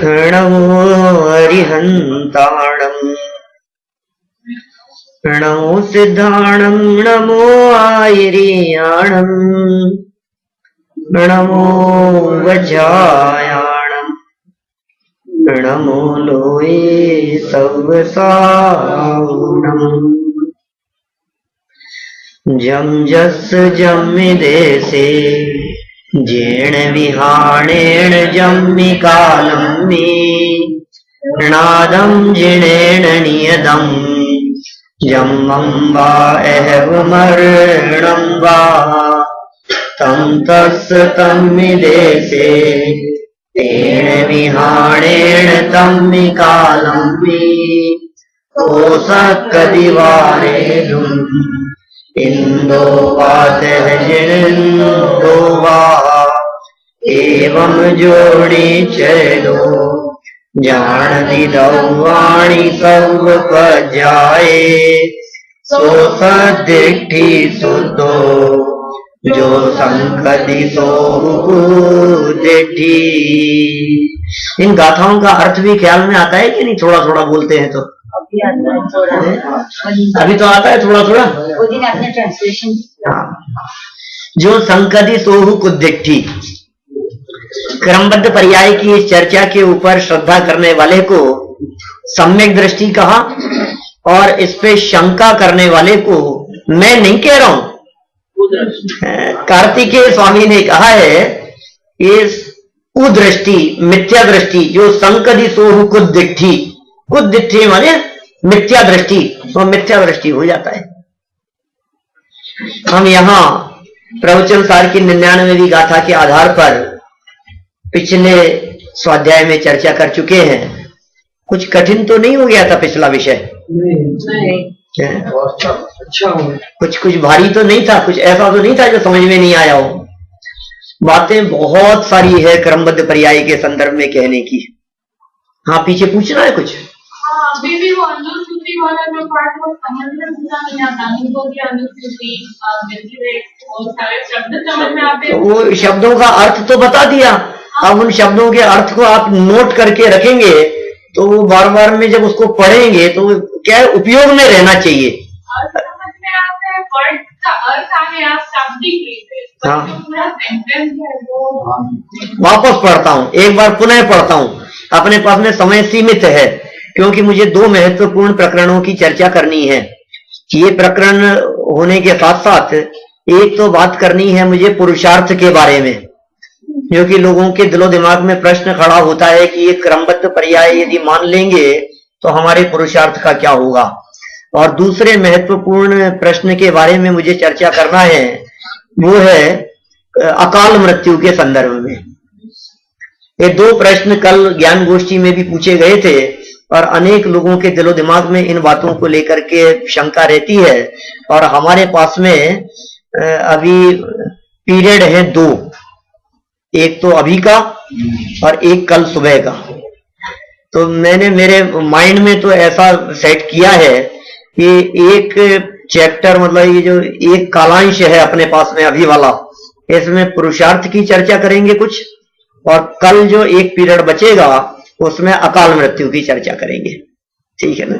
नमो अरिहंताणम् नमो सिद्धाणम् नमो आयर्याणम् नमो वज्रायाणम् नमो लोये सवसावनम् जम जस जम्मिदेशे जेण विहाणेन जम्मि कालम्मि नादं जिणेन नियदं जम्मं वा एवमर्णं वा तं तस् तम्मिदेशे तेन विहाणेन तम्मि कालम्मि कोसकदिवारेणुम् इंदो वातहजिन्दो वा एवं जोड़ी चलो जान दिदवाणी सब पजाए सो सदिठी सुतो जो संकति सो दिठी। इन गाथाओं का अर्थ भी ख्याल में आता है कि नहीं? थोड़ा थोड़ा बोलते हैं तो अभी तो आता है थोड़ा थोड़ा। ट्रांसलेशन जो संकदी सोहु कुदिट्ठी, क्रमबद्ध पर्याय की इस चर्चा के ऊपर श्रद्धा करने वाले को सम्यक दृष्टि कहा और इस पे शंका करने वाले को मैं नहीं कह रहा हूं, कार्तिकेय स्वामी ने कहा है इस उदृष्टि मिथ्या दृष्टि जो संकदी सोहु कुदिट्ठी, कुदिट्ठी माने मिथ्या दृष्टि, तो मिथ्या दृष्टि हो जाता है। हम यहाँ प्रवचन सार की 99वीं गाथा के आधार पर पिछले स्वाध्याय में चर्चा कर चुके हैं। कुछ कठिन तो नहीं हो गया था पिछला विषय? कुछ भारी तो नहीं था? कुछ ऐसा तो नहीं था जो समझ में नहीं आया हो? बातें बहुत सारी है क्रमबद्ध पर्याय के संदर्भ में कहने की। हाँ, पीछे पूछना है कुछ? अभी भी वो अनुसूची वाला जो पार्ट वो समझ में नहीं आता, उनको भी अनुसूची और सारे शब्द समझ में आते हैं। वो शब्दों का अर्थ तो बता दिया। अब उन शब्दों के अर्थ को आप नोट करके रखेंगे तो वो बार बार में जब उसको पढ़ेंगे तो क्या है, उपयोग में रहना चाहिए। समझ में आता है, वर्ड का अर्थ आगे आप शाब्दिक रीते, हाँ, पूरा सेंटेंस है वो। वापस पढ़ता हूँ, एक बार पुनः पढ़ता हूँ। अपने पास में समय सीमित है क्योंकि मुझे 2 महत्वपूर्ण प्रकरणों की चर्चा करनी है। ये प्रकरण होने के साथ साथ एक तो बात करनी है मुझे पुरुषार्थ के बारे में, जो कि लोगों के दिलो दिमाग में प्रश्न खड़ा होता है कि ये क्रमबद्ध पर्याय यदि मान लेंगे तो हमारे पुरुषार्थ का क्या होगा। और दूसरे महत्वपूर्ण प्रश्न के बारे में मुझे चर्चा करना है, वो है अकाल मृत्यु के संदर्भ में। ये 2 प्रश्न कल ज्ञान गोष्ठी में भी पूछे गए थे और अनेक लोगों के दिलो दिमाग में इन बातों को लेकर के शंका रहती है। और हमारे पास में अभी पीरियड है 2, एक तो अभी का और एक कल सुबह का। तो मैंने मेरे माइंड में तो ऐसा सेट किया है कि एक चैप्टर मतलब ये जो एक कालांश है अपने पास में अभी वाला, इसमें पुरुषार्थ की चर्चा करेंगे कुछ, और कल जो एक पीरियड बचेगा उसमें अकाल मृत्यु की चर्चा करेंगे। ठीक है ना?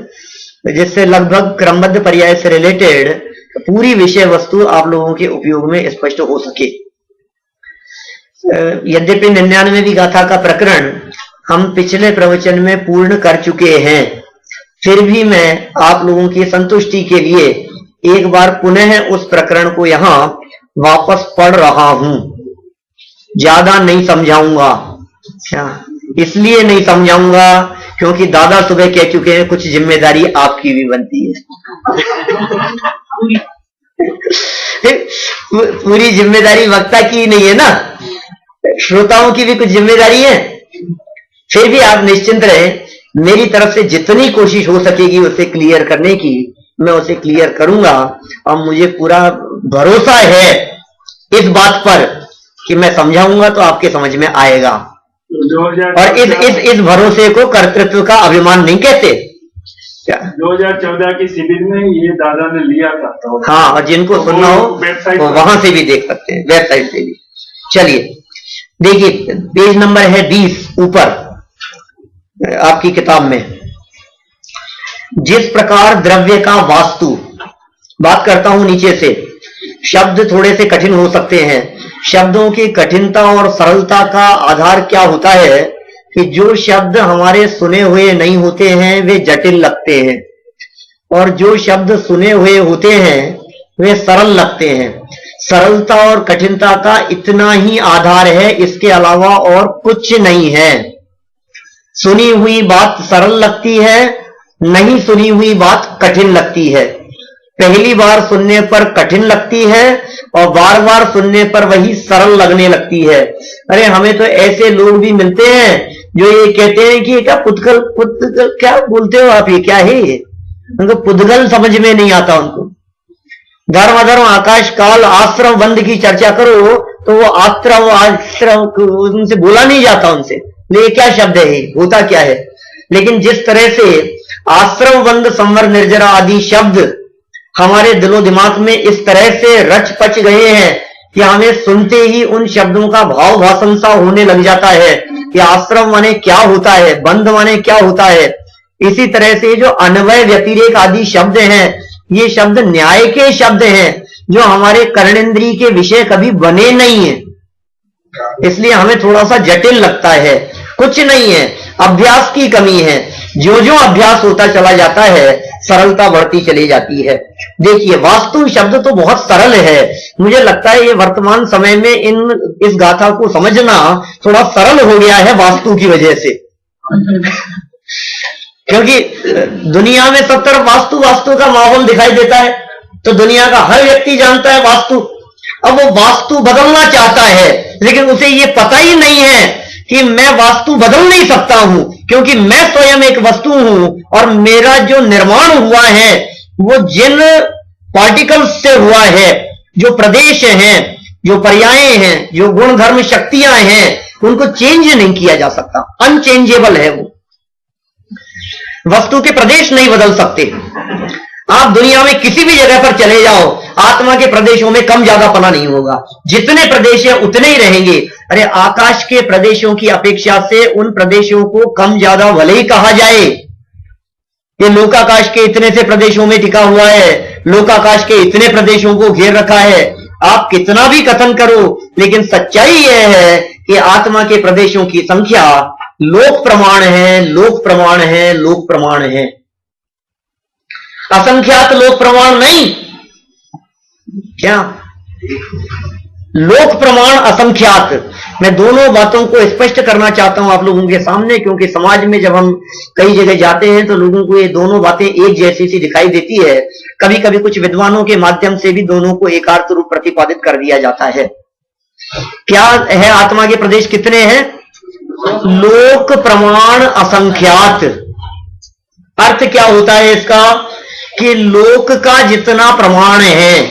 जिससे लगभग क्रमबद्ध पर्याय से रिलेटेड पूरी विषय वस्तु आप लोगों के उपयोग में स्पष्ट हो सके। यद्यपि 99वीं गाथा का प्रकरण हम पिछले प्रवचन में पूर्ण कर चुके हैं, फिर भी मैं आप लोगों की संतुष्टि के लिए एक बार पुनः उस प्रकरण को यहां वापस पढ़ रहा हूं। ज्यादा नहीं समझाऊंगा। क्या इसलिए नहीं समझाऊंगा क्योंकि दादा सुबह कह चुके हैं कुछ जिम्मेदारी आपकी भी बनती है। पूरी जिम्मेदारी वक्ता की नहीं है ना, श्रोताओं की भी कुछ जिम्मेदारी है। फिर भी आप निश्चिंत रहें, मेरी तरफ से जितनी कोशिश हो सकेगी उसे क्लियर करने की, मैं उसे क्लियर करूंगा। और मुझे पूरा भरोसा है इस बात पर कि मैं समझाऊंगा तो आपके समझ में आएगा। और इस भरोसे को कर्तृत्व का अभिमान नहीं कहते। 2014 की शिविर में ये दादा ने लिया था तो हाँ, और जिनको सुनना हो तो वहां से भी देख सकते हैं, वेबसाइट से भी। चलिए देखिए, पेज नंबर है 20 ऊपर, आपकी किताब में, जिस प्रकार द्रव्य का वास्तु, बात करता हूं नीचे से, शब्द थोड़े से कठिन हो सकते हैं। शब्दों की कठिनता और सरलता का आधार क्या होता है कि जो शब्द हमारे सुने हुए नहीं होते हैं वे जटिल लगते हैं, और जो शब्द सुने हुए होते हैं वे सरल लगते हैं। सरलता और कठिनता का इतना ही आधार है, इसके अलावा और कुछ नहीं है। सुनी हुई बात सरल लगती है, नहीं सुनी हुई बात कठिन लगती है। पहली बार सुनने पर कठिन लगती है और बार बार सुनने पर वही सरल लगने लगती है। अरे हमें तो ऐसे लोग भी मिलते हैं जो ये कहते हैं कि क्या पुद्गल पुद्गल क्या बोलते हो आप, ये क्या है ये, उनको पुद्गल समझ में नहीं आता। उनको धर्म अधर्म आकाश काल आश्रम बंद की चर्चा करो तो वो आश्रम उनसे बोला नहीं जाता उनसे, ये क्या शब्द है, होता क्या है। लेकिन जिस तरह से आश्रम बंद संवर निर्जरा आदि शब्द हमारे दिलो दिमाग में इस तरह से रच पच गए हैं कि हमें सुनते ही उन शब्दों का भाव भाषण सा होने लग जाता है कि आश्रम माने क्या होता है, बंध माने क्या होता है। इसी तरह से जो अन्वय व्यतिरेक आदि शब्द हैं, ये शब्द न्याय के शब्द हैं जो हमारे कर्णेंद्रिय के विषय कभी बने नहीं है, इसलिए हमें थोड़ा सा जटिल लगता है। कुछ नहीं है, अभ्यास की कमी है। जो जो अभ्यास होता चला जाता है सरलता बढ़ती चली जाती है। देखिए वास्तु शब्द तो बहुत सरल है, मुझे लगता है ये वर्तमान समय में इस गाथा को समझना थोड़ा सरल हो गया है वास्तु की वजह से, क्योंकि दुनिया में सब तरफ वास्तु वास्तु का माहौल दिखाई देता है, तो दुनिया का हर व्यक्ति जानता है वास्तु। अब वो वास्तु बदलना चाहता है, लेकिन उसे ये पता ही नहीं है कि मैं वास्तु बदल नहीं सकता हूं, क्योंकि मैं स्वयं एक वस्तु हूं और मेरा जो निर्माण हुआ है वो जिन पार्टिकल्स से हुआ है, जो प्रदेश हैं, जो पर्याय हैं, जो गुण धर्म शक्तियां हैं, उनको चेंज नहीं किया जा सकता, अनचेंजेबल है वो। वस्तु के प्रदेश नहीं बदल सकते। आप दुनिया में किसी भी जगह पर चले जाओ, आत्मा के प्रदेशों में कम ज्यादा पना नहीं होगा, जितने प्रदेश है उतने ही रहेंगे। अरे आकाश के प्रदेशों की अपेक्षा से उन प्रदेशों को कम ज्यादा भले ही कहा जाए, ये लोकाकाश के इतने से प्रदेशों में टिका हुआ है, लोकाकाश के इतने प्रदेशों को घेर रखा है, आप कितना भी कथन करो, लेकिन सच्चाई यह है कि आत्मा के प्रदेशों की संख्या लोक प्रमाण है, लोक प्रमाण है, लोक प्रमाण है, असंख्यात लोक प्रमाण नहीं। क्या लोक प्रमाण असंख्यात, मैं दोनों बातों को स्पष्ट करना चाहता हूं आप लोगों के सामने, क्योंकि समाज में जब हम कई जगह जाते हैं तो लोगों को ये दोनों बातें एक जैसी सी दिखाई देती है। कभी कभी कुछ विद्वानों के माध्यम से भी दोनों को एकार्थ रूप प्रतिपादित कर दिया जाता है। क्या है आत्मा के प्रदेश कितने हैं? लोक प्रमाण असंख्यात। अर्थ क्या होता है इसका कि लोक का जितना प्रमाण है,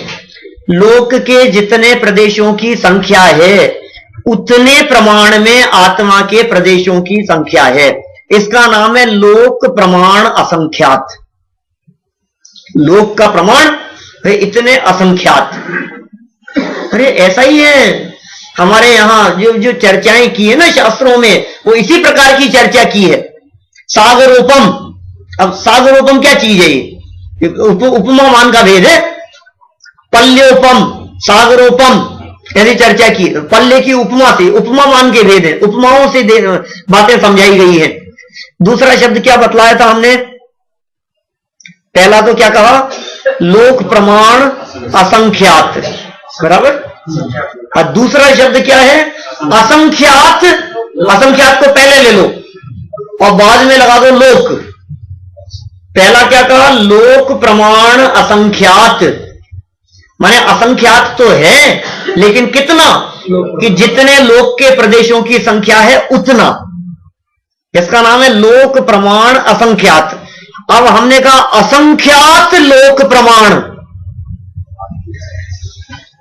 लोक के जितने प्रदेशों की संख्या है, उतने प्रमाण में आत्मा के प्रदेशों की संख्या है। इसका नाम है लोक प्रमाण असंख्यात। लोक का प्रमाण है इतने असंख्यात। अरे ऐसा ही है हमारे यहां जो चर्चाएं की है ना शास्त्रों में, वो इसी प्रकार की चर्चा की है। सागरोपम, अब सागरोपम क्या चीज है? ये उपमा मान का भेद है। पल्योपम, सागरोपम ऐसी चर्चा की, पल्ले की उपमा से, उपमा मान के भेद है, उपमाओं से बातें समझाई गई है। दूसरा शब्द क्या बतलाया था हमने? पहला तो क्या कहा? लोक प्रमाण असंख्यात, बराबर। और दूसरा शब्द क्या है? असंख्यात। असंख्यात को पहले ले लो और बाद में लगा दो लोक। पहला क्या कहा? लोक प्रमाण असंख्यात, माने असंख्यात तो है, लेकिन कितना? कि जितने लोक के प्रदेशों की संख्या है उतना। इसका नाम है लोक प्रमाण असंख्यात। अब हमने कहा असंख्यात लोक प्रमाण,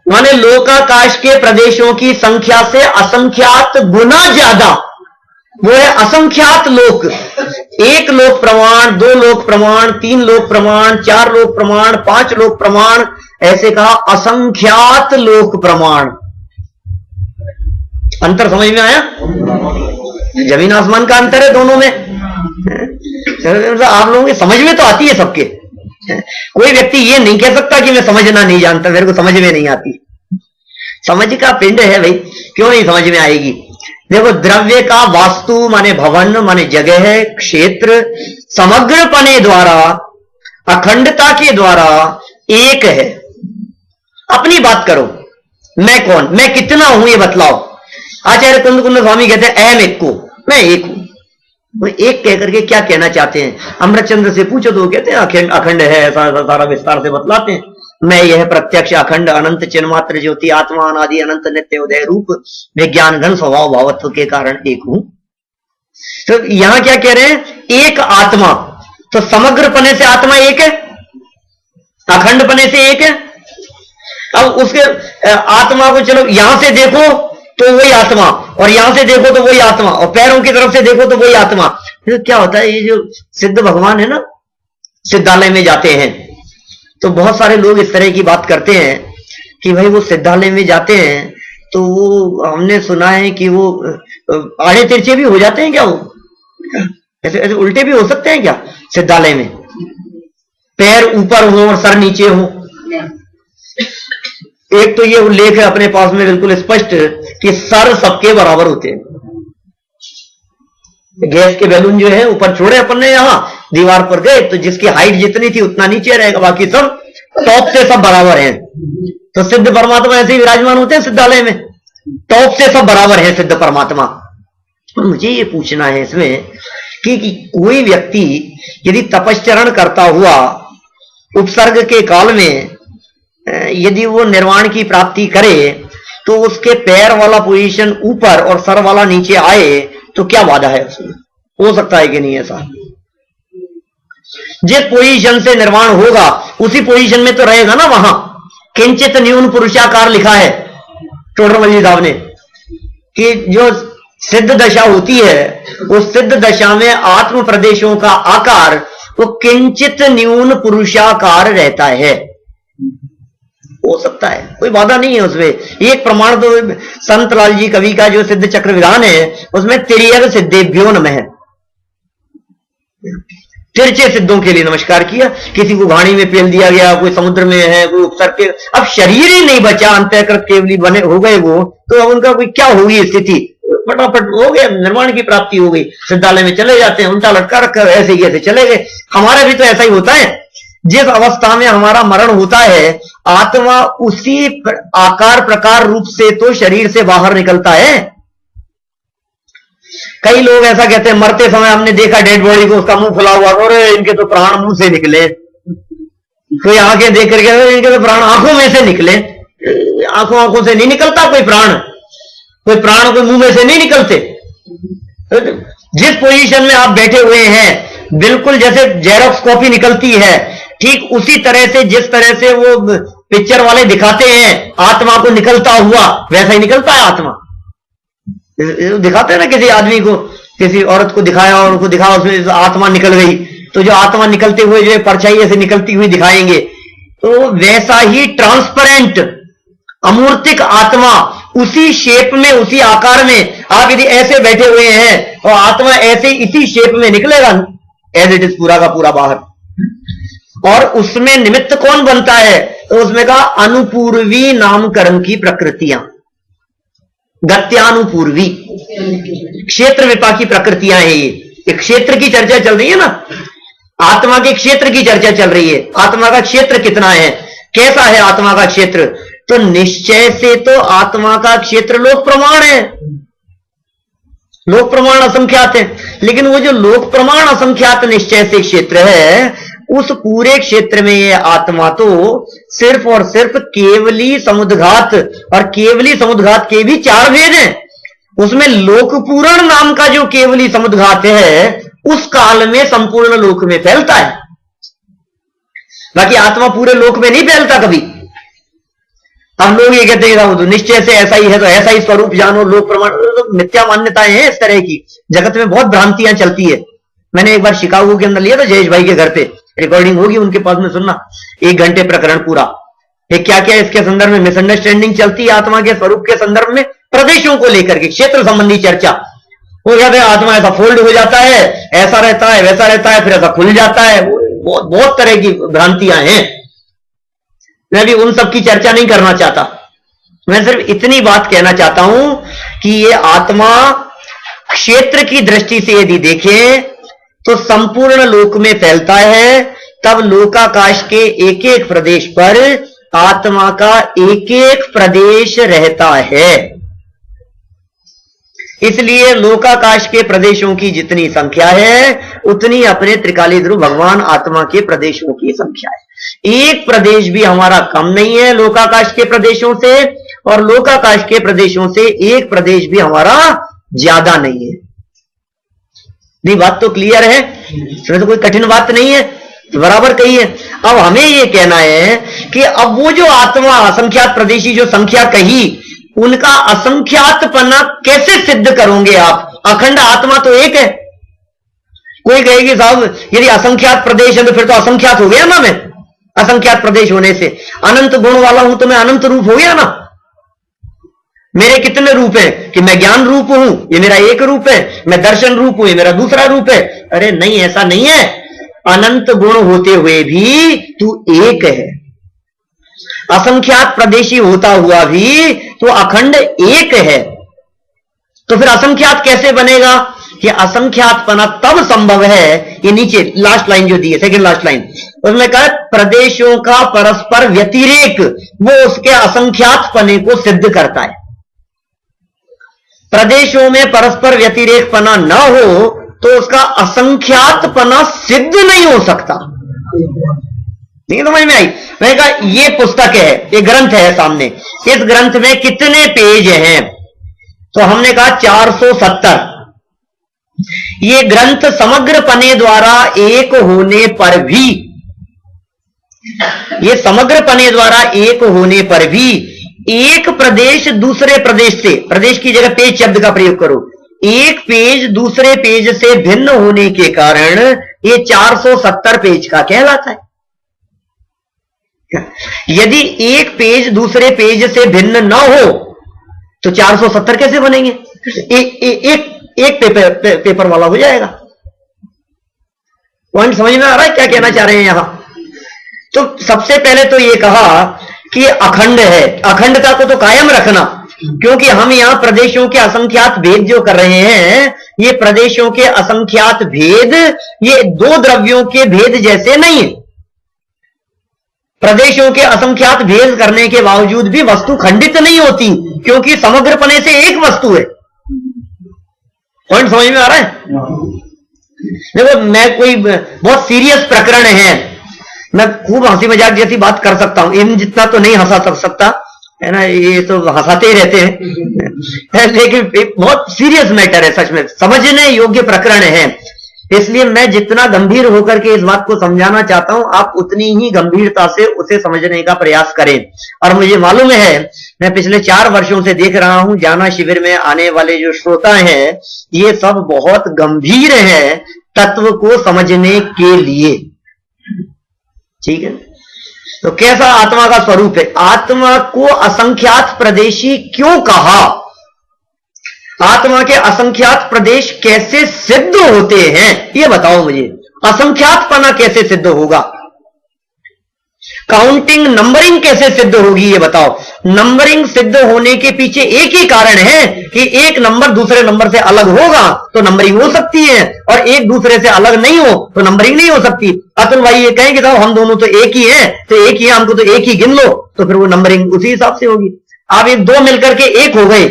माने लोकाकाश के प्रदेशों की संख्या से असंख्यात गुना ज्यादा, वो है असंख्यात लोक। एक लोक प्रमाण, दो लोक प्रमाण, तीन लोक प्रमाण, चार लोक प्रमाण, पांच लोक प्रमाण, ऐसे कहा असंख्यात लोक प्रमाण। अंतर समझ में आया? जमीन आसमान का अंतर है दोनों में। तो आप लोगों की समझ में तो आती है सबके, कोई व्यक्ति ये नहीं कह सकता कि मैं समझना नहीं जानता, मेरे को समझ में नहीं आती। समझ का पिंड है भाई, क्यों नहीं समझ में आएगी। देखो, द्रव्य का वास्तु माने भवन माने जगह क्षेत्र समग्रपने द्वारा अखंडता के द्वारा एक है। अपनी बात करो, मैं कौन, मैं कितना हूं ये बतलाओ। आचार्य कुंद स्वामी कहते हैं अहम एक को, मैं एक हूं। वो एक कह करके क्या कहना चाहते हैं? अमृतचंद्र से पूछो तो कहते हैं अखंड है, ऐसा सारा विस्तार से बतलाते हैं। मैं यह प्रत्यक्ष अखंड अनंत चिन्मात्र ज्योति आत्मा अनादि अनंत नित्य उदय रूप विज्ञान घन स्वभाव भावत्व के कारण एक हूं। तो यहां क्या कह रहे हैं? एक आत्मा। तो समग्र पने से आत्मा एक है, अखंड पने से एक है। अब उसके आत्मा को चलो यहां से देखो तो वही आत्मा, और यहां से देखो तो वही आत्मा, और पैरों की तरफ से देखो तो वही आत्मा। तो क्या होता है, ये जो सिद्ध भगवान है ना, सिद्धालय में जाते हैं तो बहुत सारे लोग इस तरह की बात करते हैं कि भाई वो सिद्धालय में जाते हैं तो वो हमने सुना है कि वो आड़े तिरछे भी हो जाते हैं क्या, वो ऐसे ऐसे उल्टे भी हो सकते हैं क्या सिद्धालय में? पैर ऊपर हो और सर नीचे हो। एक तो ये उल्लेख है अपने पास में बिल्कुल स्पष्ट कि सर सबके बराबर होते हैं। गैस के बैलून जो है ऊपर छोड़े अपन ने, यहां दीवार पर गए तो जिसकी हाइट जितनी थी उतना नीचे रहेगा, बाकी सब टॉप से सब बराबर हैं। तो सिद्ध परमात्मा ऐसे ही विराजमान होते हैं सिद्धालय में, टॉप से सब बराबर है सिद्ध परमात्मा। मुझे ये पूछना है इसमें कि कोई व्यक्ति यदि तपश्चरण करता हुआ उपसर्ग के काल में यदि वो निर्वाण की प्राप्ति करे तो उसके पैर वाला पोजीशन ऊपर और सर वाला नीचे आए तो क्या बाधा है उसमें? हो सकता है कि नहीं ऐसा? जिस पोजीशन से निर्वाण होगा उसी पोजीशन में तो रहेगा ना। वहां किंचित न्यून पुरुषाकार लिखा है टोडरमल साहब ने कि जो सिद्ध दशा होती है उस सिद्ध दशा में आत्म प्रदेशों का आकार वो किंचित न्यून पुरुषाकार रहता है। हो सकता है, कोई बाधा नहीं है उसमें। एक प्रमाण तो संत लाल जी कवि का जो सिद्ध चक्र विधान है उसमें तिर्यक सिद्धेभ्यो नमः है, तिरछे सिद्धों के लिए नमस्कार किया। किसी को घाणी में पेल दिया गया, कोई समुद्र में है, कोई उपसर्ग के, अब शरीर ही नहीं बचा, अंतःकृत केवली बने हो गए वो, तो अब उनका कोई क्या होगी स्थिति? फटाफट हो गया, निर्माण की प्राप्ति हो गई, सिद्धालय में चले जाते हैं, उल्टा लटका रखा ऐसे ही ऐसे चले गए। हमारा भी तो ऐसा ही होता है। जिस अवस्था में हमारा मरण होता है आत्मा उसी आकार प्रकार रूप से तो शरीर से बाहर निकलता है। कई लोग ऐसा कहते हैं, मरते समय हमने देखा डेड बॉडी को, उसका मुंह खुला हुआ, और इनके तो प्राण मुंह से निकले। कोई आंखें देख करके इनके तो प्राण आंखों में से निकले। आंखों से नहीं निकलता कोई प्राण कोई मुंह में से नहीं निकलते। जिस पोजीशन में आप बैठे हुए हैं बिल्कुल जैसे जेरोक्स कॉपी निकलती है, ठीक उसी तरह से जिस तरह से वो पिक्चर वाले दिखाते हैं आत्मा को निकलता हुआ, वैसा ही निकलता है आत्मा। दिखाते हैं ना किसी आदमी को, किसी औरत को दिखाया और उनको दिखा, उसमें आत्मा निकल गई, तो जो आत्मा निकलते हुए जो परछाई ऐसे निकलती हुई दिखाएंगे, तो वैसा ही ट्रांसपेरेंट अमूर्तिक आत्मा उसी शेप में उसी आकार में आप यदि ऐसे बैठे हुए हैं और आत्मा ऐसे इसी शेप में निकलेगा एज इट इज पूरा का पूरा बाहर। और उसमें निमित्त कौन बनता है? तो उसमें कहा अनुपूर्वी नामकरण की प्रकृतियां, गत्यानुपूर्वी क्षेत्र विपाकी प्रकृतियां हैं। ये क्षेत्र की चर्चा चल रही है ना, आत्मा के क्षेत्र की चर्चा चल रही है। आत्मा का क्षेत्र कितना है, कैसा है आत्मा का क्षेत्र? तो निश्चय से तो आत्मा का क्षेत्र लोक प्रमाण है, लोक प्रमाण असंख्यात है। लेकिन वो जो लोक प्रमाण असंख्यात निश्चय से क्षेत्र है, उस पूरे क्षेत्र में ये आत्मा तो सिर्फ और सिर्फ केवली समुद्घात, और केवली समुद्घात के भी 4 भेद हैं। उसमें लोकपूर्ण नाम का जो केवली समुद्घात है उस काल में संपूर्ण लोक में फैलता है, बाकी आत्मा पूरे लोक में नहीं फैलता कभी। हम लोग ये कहते हैं तो निश्चय से ऐसा ही है तो ऐसा ही स्वरूप जानो, लोक प्रमाण, तो मिथ्या मान्यताएं हैं इस तरह की। जगत में बहुत भ्रांतियां चलती है। मैंने एक बार शिकागो के अंदर लिया था जयेश भाई के घर पे, रिकॉर्डिंग होगी उनके पास में, सुनना, 1 घंटे प्रकरण पूरा। ये क्या क्या इसके संदर्भ में मिसअंडरस्टैंडिंग चलती है आत्मा के स्वरूप के संदर्भ में, प्रदेशों को लेकर के क्षेत्र संबंधी चर्चा। वो कहते हैं आत्मा ऐसा फोल्ड हो जाता है, ऐसा रहता है, वैसा रहता है, फिर ऐसा खुल जाता है। बहुत तरह की भ्रांतियां हैं। मैं भी उन सब की चर्चा नहीं करना चाहता। मैं सिर्फ इतनी बात कहना चाहता हूं कि ये आत्मा क्षेत्र की दृष्टि से यदि देखें तो संपूर्ण लोक में फैलता है। तब लोकाकाश के एक एक प्रदेश पर आत्मा का एक एक प्रदेश रहता है। इसलिए लोकाकाश के प्रदेशों की जितनी संख्या है उतनी अपने त्रिकाली ध्रुव भगवान आत्मा के प्रदेशों की संख्या है। एक प्रदेश भी हमारा कम नहीं है लोकाकाश के प्रदेशों से, और लोकाकाश के प्रदेशों से एक प्रदेश भी हमारा ज्यादा नहीं है। नहीं, बात तो क्लियर है, इसमें तो कोई कठिन बात नहीं है, बराबर कही है। अब हमें यह कहना है कि अब वो जो आत्मा असंख्यात प्रदेशी जो संख्या कही, उनका असंख्यातपना कैसे सिद्ध करोगे आप? अखंड आत्मा तो एक है। कोई कहेगी साहब यदि असंख्यात प्रदेश है तो फिर तो असंख्यात हो गया ना मैं, असंख्यात प्रदेश होने से अनंत गुण वाला हूं तो मैं अनंत रूप हो गया ना। मेरे कितने रूप हैं कि मैं ज्ञान रूप हूं, ये मेरा एक रूप है, मैं दर्शन रूप हूं, ये मेरा दूसरा रूप है। अरे नहीं, ऐसा नहीं है। अनंत गुण होते हुए भी तू एक है। असंख्यात प्रदेशी होता हुआ भी तो अखंड एक है। तो फिर असंख्यात कैसे बनेगा? कि असंख्यातपना तब संभव है, ये नीचे लास्ट लाइन जो दी है, सेकंड लास्ट लाइन, उसमें कहा प्रदेशों का परस्पर व्यतिरेक वो उसके असंख्यातपने को सिद्ध करता है। प्रदेशों में परस्पर व्यतिरेकपना न हो तो उसका असंख्यातपना सिद्ध नहीं हो सकता। नहीं समझ में आई? मैंने कहा ये पुस्तक है, ये ग्रंथ है सामने, इस ग्रंथ में कितने पेज हैं? तो हमने कहा 470। ये ग्रंथ समग्र पने द्वारा एक होने पर भी, ये समग्र पने द्वारा एक होने पर भी एक प्रदेश दूसरे प्रदेश से, प्रदेश की जगह पेज शब्द का प्रयोग करो, एक पेज दूसरे पेज से भिन्न होने के कारण ये 470 पेज का कहलाता है। यदि एक पेज दूसरे पेज से भिन्न न हो तो 470 कैसे बनेंगे? एक पेपर वाला हो जाएगा। पॉइंट समझ में आ रहा है क्या कहना चाह रहे हैं यहां? तो सबसे पहले तो ये कहा कि अखंड है, अखंडता को तो कायम रखना, क्योंकि हम यहां प्रदेशों के असंख्यात भेद जो कर रहे हैं, ये प्रदेशों के असंख्यात भेद ये दो द्रव्यों के भेद जैसे नहीं है। प्रदेशों के असंख्यात भेद करने के बावजूद भी वस्तु खंडित नहीं होती, क्योंकि समग्रपने से एक वस्तु है। पॉइंट समझ में आ रहा है? देखो, मैं कोई बहुत सीरियस प्रकरण है, मैं खूब हंसी मजाक जैसी बात कर सकता हूं, इन जितना तो नहीं हंसा सकता है ना, ये तो हंसाते ही रहते हैं लेकिन बहुत सीरियस मैटर है, सच में समझने योग्य प्रकरण है। इसलिए मैं जितना गंभीर होकर के इस बात को समझाना चाहता हूं, आप उतनी ही गंभीरता से उसे समझने का प्रयास करें। और मुझे मालूम है, मैं पिछले 4 वर्षों से देख रहा हूं, जाना शिविर में आने वाले जो श्रोता हैं, ये सब बहुत गंभीर हैं तत्व को समझने के लिए। ठीक है, तो कैसा आत्मा का स्वरूप है? आत्मा को असंख्यात प्रदेशी क्यों कहा? आत्मा के असंख्यात प्रदेश कैसे सिद्ध होते हैं ये बताओ मुझे। असंख्यातपना कैसे सिद्ध होगा? काउंटिंग नंबरिंग कैसे सिद्ध होगी ये बताओ। नंबरिंग सिद्ध होने के पीछे एक ही कारण है कि एक नंबर दूसरे नंबर से अलग होगा तो नंबरिंग हो सकती है, और एक दूसरे से अलग नहीं हो तो नंबरिंग नहीं हो सकती। अतुल भाई ये कहेंगे साहब हम दोनों तो एक ही हैं, तो एक ही है, हमको तो एक ही गिन लो, तो फिर वो नंबरिंग उसी हिसाब से होगी। आप ये दो मिलकर के एक हो गए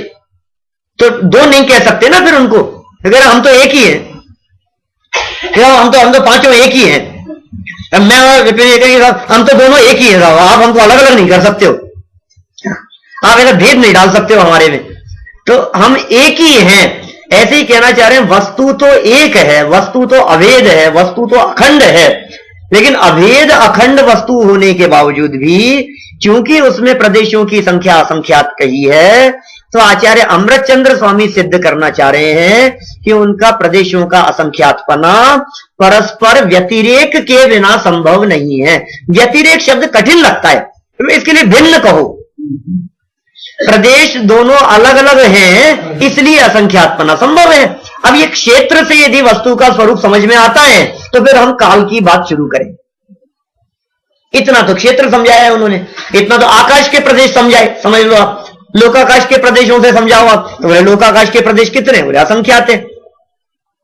तो दो नहीं कह सकते ना फिर उनको, अगर हम तो एक ही हैं, हम तो पांचों एक ही हैं। मैं फिर ये कहेंगे साहब हम तो दोनों एक ही है साहब, आप हमको अलग अलग नहीं कर सकते हो, आप ऐसा भेद नहीं डाल सकते हो हमारे में, तो हम एक ही हैं। ऐसे ही कहना चाह रहे हैं, वस्तु तो एक है, वस्तु तो अभेद है, वस्तु तो अखंड है, लेकिन अभेद अखंड वस्तु होने के बावजूद भी क्योंकि उसमें प्रदेशों की संख्या असंख्यात कही है, तो आचार्य अमृतचंद्र स्वामी सिद्ध करना चाह रहे हैं कि उनका प्रदेशों का असंख्यातपना परस्पर व्यतिरेक के बिना संभव नहीं है। व्यतिरेक शब्द कठिन लगता है, तो इसके लिए भिन्न कहो। प्रदेश दोनों अलग अलग हैं, इसलिए असंख्यातपना संभव है। अब ये क्षेत्र से यदि वस्तु का स्वरूप समझ में आता है तो फिर हम काल की बात शुरू करें। इतना तो क्षेत्र समझाया है उन्होंने, इतना तो आकाश के प्रदेश समझाए, समझ लो आप। लोकाकाश के प्रदेशों से समझाओ आप, तो बोले लोकाकाश के प्रदेश कितने? बोले असंख्यात है।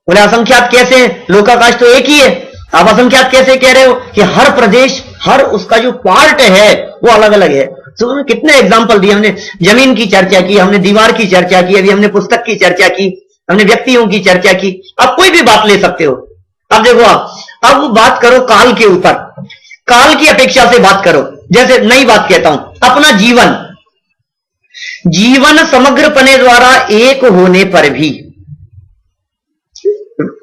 बोले असंख्यात कैसे हैं? लोकाकाश तो एक ही है, आप असंख्यात कैसे कह रहे हो? कि हर प्रदेश, हर उसका जो पार्ट है वो अलग अलग है। तो उन्होंने कितने एग्जाम्पल दिए, हमने जमीन की चर्चा की, हमने दीवार की चर्चा की, अभी हमने पुस्तक की चर्चा की, हमने व्यक्तियों की चर्चा की। आप कोई भी बात ले सकते हो। अब देखो आप, अब बात करो काल के ऊपर, काल की अपेक्षा से बात करो। जैसे नई बात कहता हूं, अपना जीवन, जीवन समग्रपने द्वारा एक होने पर भी,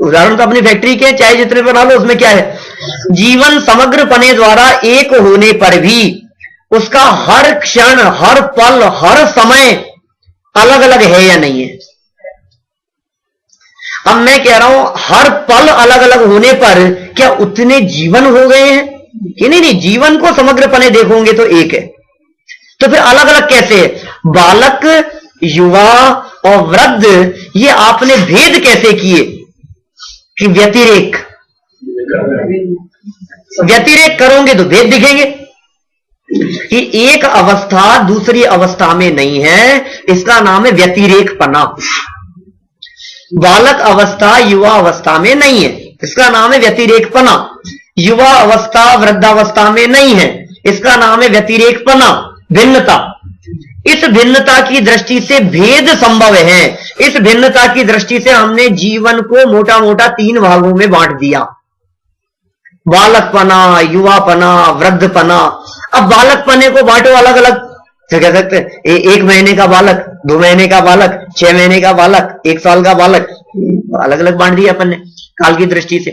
उदाहरण तो अपनी फैक्ट्री के चाहे जितने बना लो, उसमें क्या है? जीवन समग्रपने द्वारा एक होने पर भी उसका हर क्षण, हर पल, हर समय अलग अलग है या नहीं है? अब मैं कह रहा हूं हर पल अलग अलग होने पर क्या उतने जीवन हो गए हैं कि नहीं? जीवन को समग्रपने देखोगे तो एक है, तो फिर अलग अलग कैसे है? बालक, युवा और वृद्ध, ये आपने भेद कैसे किए कि व्यतिरेक, व्यतिरेक करोगे तो भेद दिखेंगे कि एक अवस्था दूसरी अवस्था में नहीं है, इसका नाम है व्यतिरेकपना। बालक अवस्था युवा अवस्था में नहीं है, इसका नाम है व्यतिरेकपना। युवा अवस्था वृद्धावस्था में नहीं है, इसका नाम है व्यतिरेकपना, भिन्नता। इस भिन्नता की दृष्टि से भेद संभव है। इस भिन्नता की दृष्टि से हमने जीवन को मोटा मोटा 3 भागों में बांट दिया, बालकपना, युवापना, वृद्धपना। अब बालकपने को बांटो अलग अलग, तो कह सकते 1 महीने का बालक, 2 महीने का बालक, 6 महीने का बालक, 1 साल का बालक, अलग अलग बांट दिया अपन ने काल की दृष्टि से।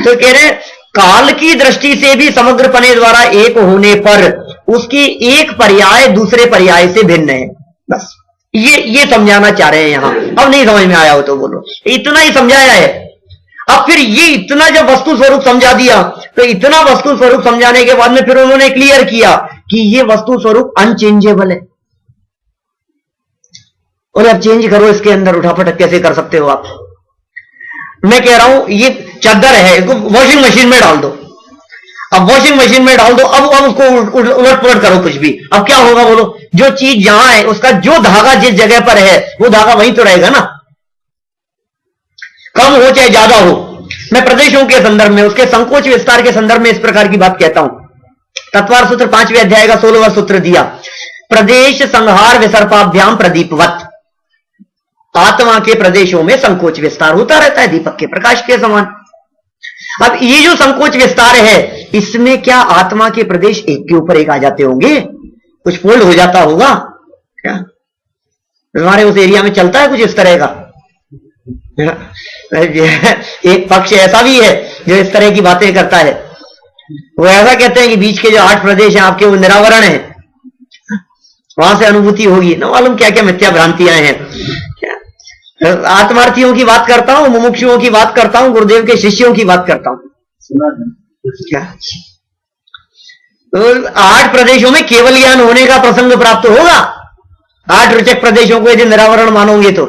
तो कह रहे काल की दृष्टि से भी समग्रपने द्वारा एक होने पर उसकी एक पर्याय दूसरे पर्याय से भिन्न है। बस ये समझाना चाह रहे हैं यहां। अब नहीं समझ में आया हो तो बोलो, इतना ही समझाया है। अब फिर ये इतना जब वस्तु स्वरूप समझा दिया, तो इतना वस्तु स्वरूप समझाने के बाद में फिर उन्होंने क्लियर किया कि ये वस्तु स्वरूप अनचेंजेबल है। और अब चेंज करो इसके अंदर, उठापटक कैसे कर सकते हो आप? मैं कह रहा हूं ये चादर है, इसको वॉशिंग मशीन में डाल दो। अब वॉशिंग मशीन में डाल दो, अब उसको उलट पुलट करो कुछ भी, अब क्या होगा बोलो? जो चीज जहां है उसका जो धागा जिस जगह पर है वो धागा वहीं तो रहेगा ना, कम हो चाहे ज्यादा हो। मैं प्रदेशों के संदर्भ में, उसके संकोच विस्तार के संदर्भ में इस प्रकार की बात कहता हूं। तत्वार सूत्र 5वें अध्याय का 16वां सूत्र दिया, प्रदेश संहार विसर्पाभ्याम प्रदीपवत। आत्मा के प्रदेशों में संकोच विस्तार होता रहता है दीपक के प्रकाश के समान। अब ये जो संकोच विस्तार है, इसमें क्या आत्मा के प्रदेश एक के ऊपर एक आ जाते होंगे? कुछ फोल्ड हो जाता होगा क्या? हमारे उस एरिया में चलता है कुछ इस तरह का? एक पक्ष ऐसा भी है जो इस तरह की बातें करता है। वो ऐसा कहते हैं कि बीच के जो 8 प्रदेश हैं आपके वो निरावरण है, वहां से अनुभूति होगी। न मालूम क्या क्या मिथ्या भ्रांतियां हैं। आत्मार्थियों की बात करता हूं, मुमुक्षुओं की बात करता हूं, गुरुदेव के शिष्यों की बात करता हूं। क्या तो 8 प्रदेशों में केवल ज्ञान होने का प्रसंग प्राप्त होगा? 8 रुचक प्रदेशों को यदि निरावरण मानोगे तो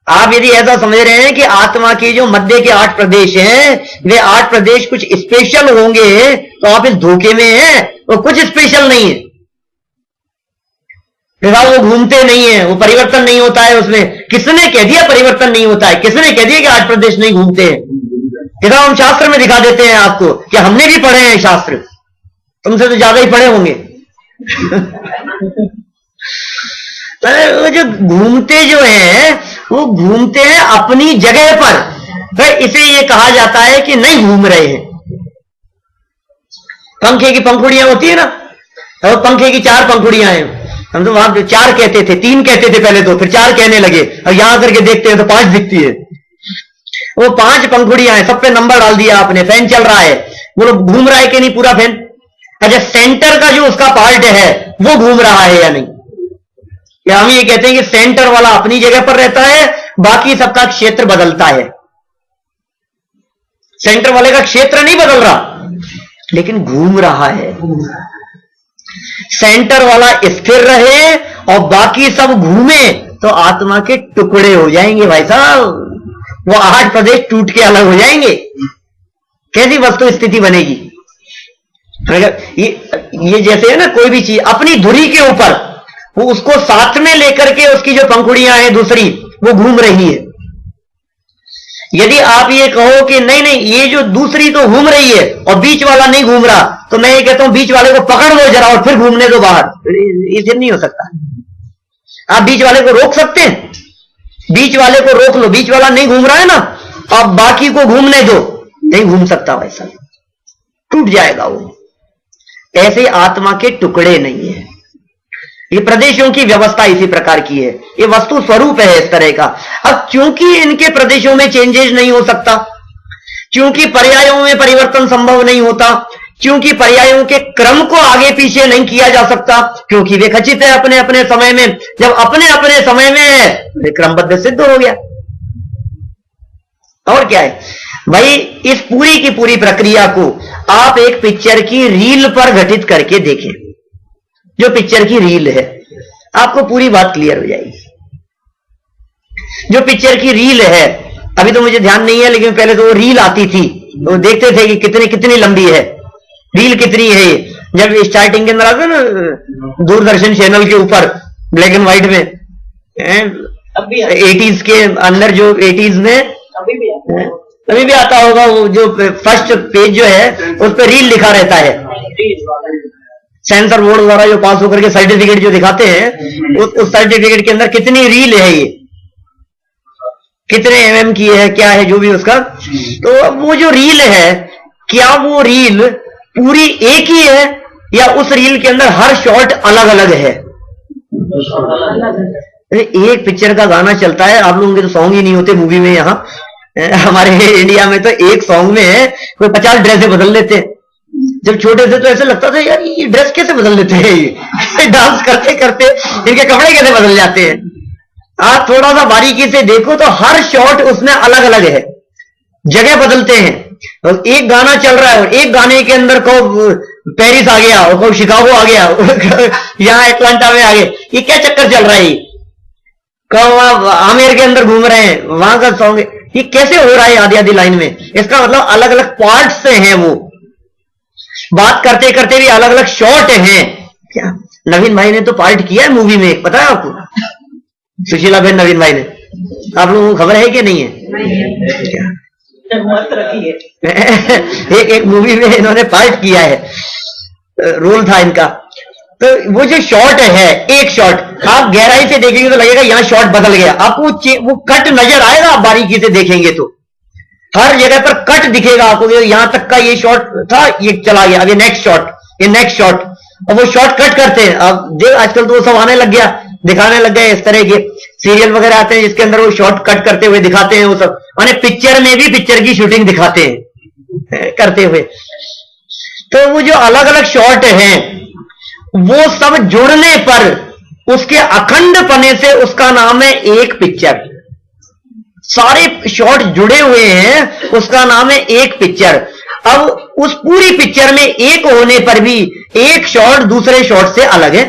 आप यदि ऐसा समझ रहे हैं कि आत्मा के जो मध्य के 8 प्रदेश हैं वे 8 प्रदेश कुछ स्पेशल होंगे, तो आप इस धोखे में हैं। वो कुछ स्पेशल नहीं है, वो घूमते नहीं है, वो परिवर्तन नहीं होता है उसमें। किसने कह दिया परिवर्तन नहीं होता है? किसने कह दिया कि 8 प्रदेश नहीं घूमते हैं? कितना हम शास्त्र में दिखा देते हैं आपको कि हमने भी पढ़े हैं शास्त्र, तुमसे तो ज्यादा ही पढ़े होंगे। वो जो घूमते जो है वो घूमते हैं अपनी जगह पर, तो इसे ये कहा जाता है कि नहीं घूम रहे हैं। पंखे की पंखुड़ियां होती है ना, और पंखे की 4 पंखुड़ियां हैं। हम तो वहां 4 कहते थे, 3 कहते थे पहले तो, फिर 4 कहने लगे, और यहां करके देखते हैं तो 5 दिखती है। वो 5 पंखुड़ियां हैं, सब पे नंबर डाल दिया आपने। फैन चल रहा है, बोलो घूम रहा है कि नहीं पूरा फैन? अच्छा, सेंटर का जो उसका पार्ट है वो घूम रहा है या नहीं? या हम ये कहते हैं कि सेंटर वाला अपनी जगह पर रहता है, बाकी सबका क्षेत्र बदलता है। सेंटर वाले का क्षेत्र नहीं बदल रहा, लेकिन घूम रहा है। सेंटर वाला स्थिर रहे और बाकी सब घूमे, तो आत्मा के टुकड़े हो जाएंगे भाई साहब। वो 8 प्रदेश टूट के अलग हो जाएंगे। कैसी वस्तु स्थिति बनेगी? ये जैसे है ना, कोई भी चीज अपनी धुरी के ऊपर, वो उसको साथ में लेकर के उसकी जो पंखुड़ियां हैं दूसरी, वो घूम रही है। यदि आप ये कहो कि नहीं नहीं, ये जो दूसरी तो घूम रही है और बीच वाला नहीं घूम रहा, तो मैं ये कहता हूं बीच वाले को पकड़ लो जरा और फिर घूमने दो बाहर। ये फिर नहीं हो सकता। आप बीच वाले को रोक सकते हैं? बीच वाले को रोक लो, बीच वाला नहीं घूम रहा है ना, अब बाकी को घूमने दो। नहीं घूम सकता वैसा, टूट जाएगा वो। ऐसे आत्मा के टुकड़े नहीं है। ये प्रदेशों की व्यवस्था इसी प्रकार की है। ये वस्तु स्वरूप है इस तरह का। अब चूंकि इनके प्रदेशों में चेंजेस नहीं हो सकता, क्योंकि पर्यायों में परिवर्तन संभव नहीं होता, क्योंकि पर्यायों के क्रम को आगे पीछे नहीं किया जा सकता, क्योंकि वे खचित है अपने अपने समय में। जब अपने अपने समय में है, वे क्रमबद्ध सिद्ध हो गया। और क्या है भाई? इस पूरी की पूरी प्रक्रिया को आप एक पिक्चर की रील पर घटित करके देखें। जो पिक्चर की रील है, आपको पूरी बात क्लियर हो जाएगी। जो पिक्चर की रील है, अभी तो मुझे ध्यान नहीं है, लेकिन पहले तो वो रील आती थी, तो देखते थे कि कितनी कितनी लंबी है रील, कितनी है। जब स्टार्टिंग के अंदर आता ना दूरदर्शन चैनल के ऊपर ब्लैक एंड व्हाइट में, 80s के अंदर, जो 80s में अभी भी आता होगा, वो जो फर्स्ट पेज जो है उस पर रील लिखा रहता है। सेंसर बोर्ड द्वारा जो पास होकर के सर्टिफिकेट जो दिखाते हैं, उस सर्टिफिकेट के अंदर कितनी रील है, ये कितने mm की है, क्या है जो भी उसका। तो वो जो रील है, क्या वो रील पूरी एक ही है या उस रील के अंदर हर शॉट अलग अलग है? एक पिक्चर का गाना चलता है, आप लोगों के तो सॉन्ग ही नहीं होते मूवी में। यहाँ हमारे इंडिया में तो एक सॉन्ग में कोई 50 ड्रेसें बदल लेते हैं। जब छोटे थे तो ऐसे लगता था यार ये ड्रेस कैसे बदल लेते हैं, ये डांस करते करते इनके कपड़े कैसे बदल जाते हैं। आप थोड़ा सा बारीकी से देखो तो हर शॉट उसमें अलग अलग है, जगह बदलते हैं। और एक गाना चल रहा है और एक गाने के अंदर को पेरिस आ गया और को शिकागो आ गया, यहाँ एटलांटा में आ गए। ये क्या चक्कर चल रहा है? कहो आमेर के अंदर घूम रहे हैं, वहां का सॉन्ग। ये कैसे हो रहा है आधी आधी लाइन में? इसका मतलब अलग अलग पार्ट से हैं, वो बात करते करते भी अलग अलग शॉट हैं। क्या नवीन भाई ने तो पार्ट किया है मूवी में, पता है आपको? सुशीला बेन नवीन भाई ने, आप लोगों को खबर है कि नहीं है? एक मूवी में इन्होंने पार्ट किया है, रोल था इनका। तो वो जो शॉट है, एक शॉट आप गहराई से देखेंगे तो लगेगा यहाँ शॉट बदल गया। आपको वो कट नजर आएगा, आप बारीकी से देखेंगे तो हर जगह पर कट दिखेगा आपको। यहां तक का ये शॉट था, ये चला गया, अब ये नेक्स्ट शॉट, ये नेक्स्ट शॉट। और वो शॉट कट करते हैं। अब देख आजकल तो वो सब आने लग गया, दिखाने लग गए। इस तरह के सीरियल वगैरह आते हैं जिसके अंदर वो शॉट कट करते हुए दिखाते हैं। वो सब माने पिक्चर में भी पिक्चर की शूटिंग दिखाते हैं करते हुए। तो वो जो अलग अलग शॉट हैं, वो सब जुड़ने पर उसके अखंड पने से उसका नाम है एक पिक्चर। सारे शॉट जुड़े हुए हैं, उसका नाम है एक पिक्चर। अब उस पूरी पिक्चर में एक होने पर भी एक शॉट दूसरे शॉट से अलग है।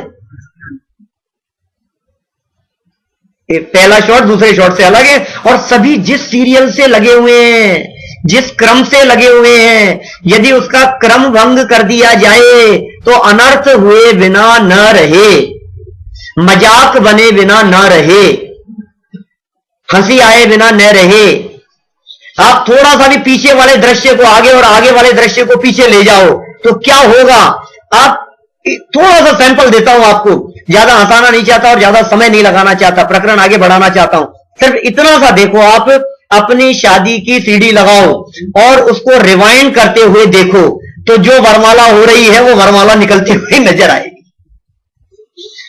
पहला शॉट दूसरे शॉट से अलग है। और सभी जिस सीरियल से लगे हुए हैं, जिस क्रम से लगे हुए हैं, यदि उसका क्रम भंग कर दिया जाए तो अनर्थ हुए बिना न रहे, मजाक बने बिना न रहे, हंसी आए बिना न रहे। आप थोड़ा सा भी पीछे वाले दृश्य को आगे और आगे वाले दृश्य को पीछे ले जाओ तो क्या होगा? आप थोड़ा सा सैंपल देता हूं आपको, ज्यादा हंसाना नहीं चाहता और ज्यादा समय नहीं लगाना चाहता, प्रकरण आगे बढ़ाना चाहता हूं। सिर्फ इतना सा देखो, आप अपनी शादी की सीडी लगाओ और उसको रिवाइंड करते हुए देखो तो जो वरमाला हो रही है वो वरमाला निकलती हुई नजर आएगी।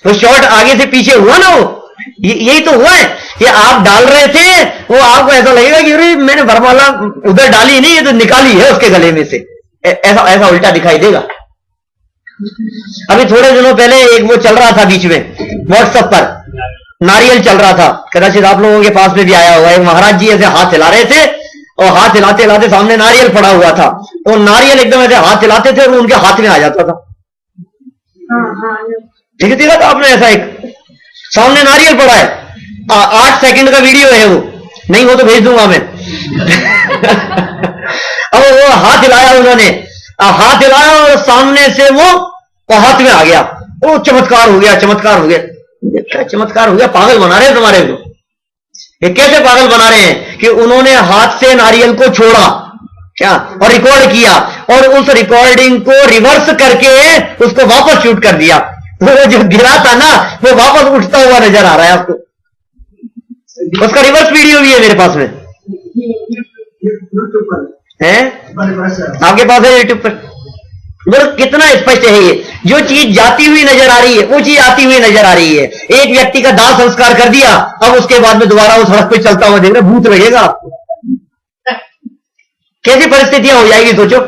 तो शॉट आगे से पीछे हुआ ना, वो यही तो हुआ है। ये आप डाल रहे थे, वो आपको ऐसा लगेगा कि अरे मैंने वरमाला उधर डाली नहीं, ये तो निकाली है उसके गले में से, ऐसा उल्टा दिखाई देगा। अभी थोड़े दिनों पहले एक वो चल रहा था बीच में व्हाट्सएप पर, नारियल चल रहा था, कदाचित आप लोगों के पास में भी आया होगा। एक महाराज जी ऐसे हाथ हिला रहे थे और हाथ हिलाते हिलाते सामने नारियल पड़ा हुआ था, तो नारियल एकदम ऐसे हाथ हिलाते थे और उनके हाथ में आ जाता था। ठीक है, देखा था आपने? ऐसा एक सामने नारियल पड़ा है 8 सेकंड का वीडियो है वो, नहीं वो तो भेज दूंगा मैं। अब वो हाथ हिलाया उन्होंने, हाथ हिलाया और सामने से वो हाथ में आ गया। वो चमत्कार हो गया, चमत्कार हो गया। क्या चमत्कार हो गया? पागल बना रहे हैं तुम्हारे को। ये कैसे पागल बना रहे हैं कि उन्होंने हाथ से नारियल को छोड़ा क्या और रिकॉर्ड किया, और उस रिकॉर्डिंग को रिवर्स करके उसको वापस शूट कर दिया। वो जो गिरा था ना वो वापस उठता हुआ नजर आ रहा है आपको। उसका रिवर्स वीडियो भी है मेरे पास में, है आपके पास है यूट्यूब पर। बोलो कितना स्पष्ट है ये। जो चीज जाती हुई नजर आ रही है वो चीज आती हुई नजर आ रही है। एक व्यक्ति का दाह संस्कार कर दिया, अब उसके बाद में दोबारा वो सड़क पे चलता हुआ देख रहे, भूत लगेगा आपको। कैसी परिस्थितियां हो जाएगी सोचो।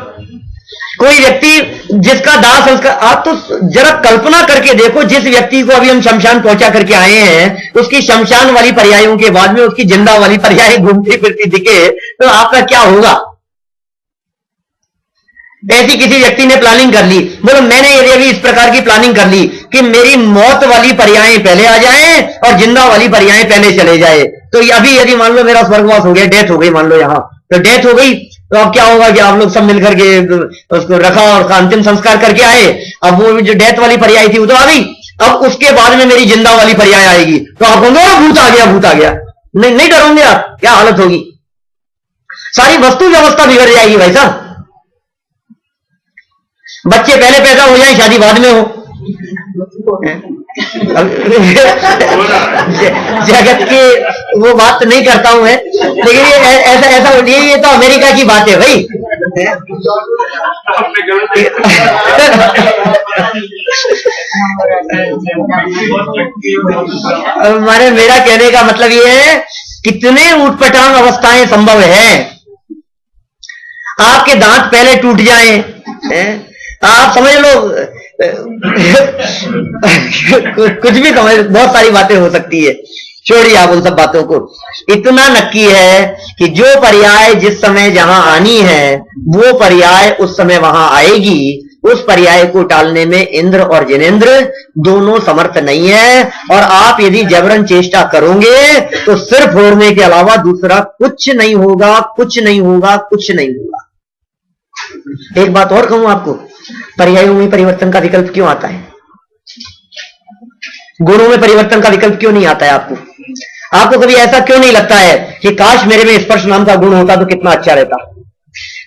कोई व्यक्ति जिसका दाह संस्कार, आप तो जरा कल्पना करके देखो, जिस व्यक्ति को अभी हम शमशान पहुंचा करके आए हैं, उसकी शमशान वाली पर्यायों के बाद में उसकी जिंदा वाली पर्याय घूमती फिरती दिखे तो आपका क्या होगा। ऐसी किसी व्यक्ति ने प्लानिंग कर ली, बोलो मैंने यदि अभी इस प्रकार की प्लानिंग कर ली कि मेरी मौत वाली पर्यायें पहले आ जाएं और जिंदा वाली पर्यायें पहले चले जाए, तो अभी यदि मान लो मेरा स्वर्गवास हो गया, डेथ हो गई, मान लो यहां तो डेथ हो गई, तो अब क्या होगा कि आप लोग सब मिलकर के उसको रखा और अंतिम संस्कार करके आए। अब वो जो डेथ वाली पर्याय थी वो तो आ गई, अब उसके बाद में मेरी जिंदा वाली पर्याय आएगी, तो आप कहोगे भूत आ गया, भूत आ गया। नहीं डरोगे आप, क्या हालत होगी, सारी वस्तु व्यवस्था बिगड़ जाएगी भाई साहब। बच्चे पहले पैदा हो जाए, शादी बाद में हो। जगत की वो बात तो नहीं करता हूं मैं, लेकिन ये ऐसा ये तो अमेरिका की बात है भाई। माने मेरा कहने का मतलब ये है, कितने ऊटपटांग अवस्थाएं संभव है। आपके दांत पहले टूट जाएं, आप समझ लो कुछ भी समझ, बहुत सारी बातें हो सकती है, छोड़िए आप उन सब बातों को। इतना नक्की है कि जो पर्याय जिस समय जहां आनी है वो पर्याय उस समय वहां आएगी। उस पर्याय को टालने में इंद्र और जिनेंद्र दोनों समर्थ नहीं है, और आप यदि जबरन चेष्टा करोगे तो सिर फोड़ने के अलावा दूसरा कुछ नहीं होगा, कुछ नहीं होगा, कुछ नहीं होगा। एक बात और कहूं आपको, पर्यायों में परिवर्तन का विकल्प क्यों आता है? गुणों में परिवर्तन का विकल्प क्यों नहीं आता है आपको? आपको कभी ऐसा क्यों नहीं लगता है कि काश मेरे में स्पर्श नाम का गुण होता तो कितना अच्छा रहता,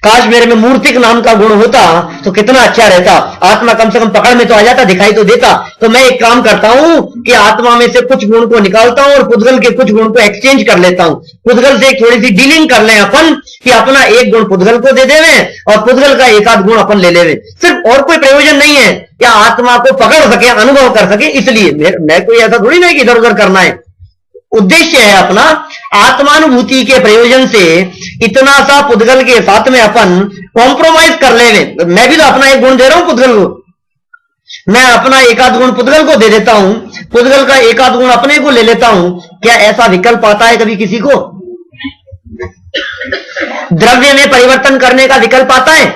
काश मेरे में मूर्तिक नाम का गुण होता तो कितना अच्छा रहता, आत्मा कम से कम पकड़ में तो आ जाता, दिखाई तो देता। तो मैं एक काम करता हूं कि आत्मा में से कुछ गुण को निकालता हूं और पुद्गल के कुछ गुण को एक्सचेंज कर लेता हूं। पुद्गल से एक थोड़ी सी डीलिंग कर लें अपन, कि अपना एक गुण पुद्गल को दे देवें और पुद्गल का एक आध गुण अपन ले लेवें। सिर्फ और कोई प्रयोजन नहीं है, क्या आत्मा को पकड़ सके, अनुभव कर सके, इसलिए मैं कोई ऐसा थोड़ी ना कि इधर उधर करना है। उद्देश्य है अपना आत्मानुभूति के प्रयोजन से इतना सा पुद्गल के साथ में अपन कॉम्प्रोमाइज कर लेवे। मैं भी तो अपना एक गुण दे रहा हूं पुद्गल को, मैं अपना एकाध गुण पुद्गल को दे देता हूं, पुद्गल का एकाध गुण अपने को ले लेता हूं। क्या ऐसा विकल्प आता है कभी किसी को? द्रव्य में परिवर्तन करने का विकल्प आता है?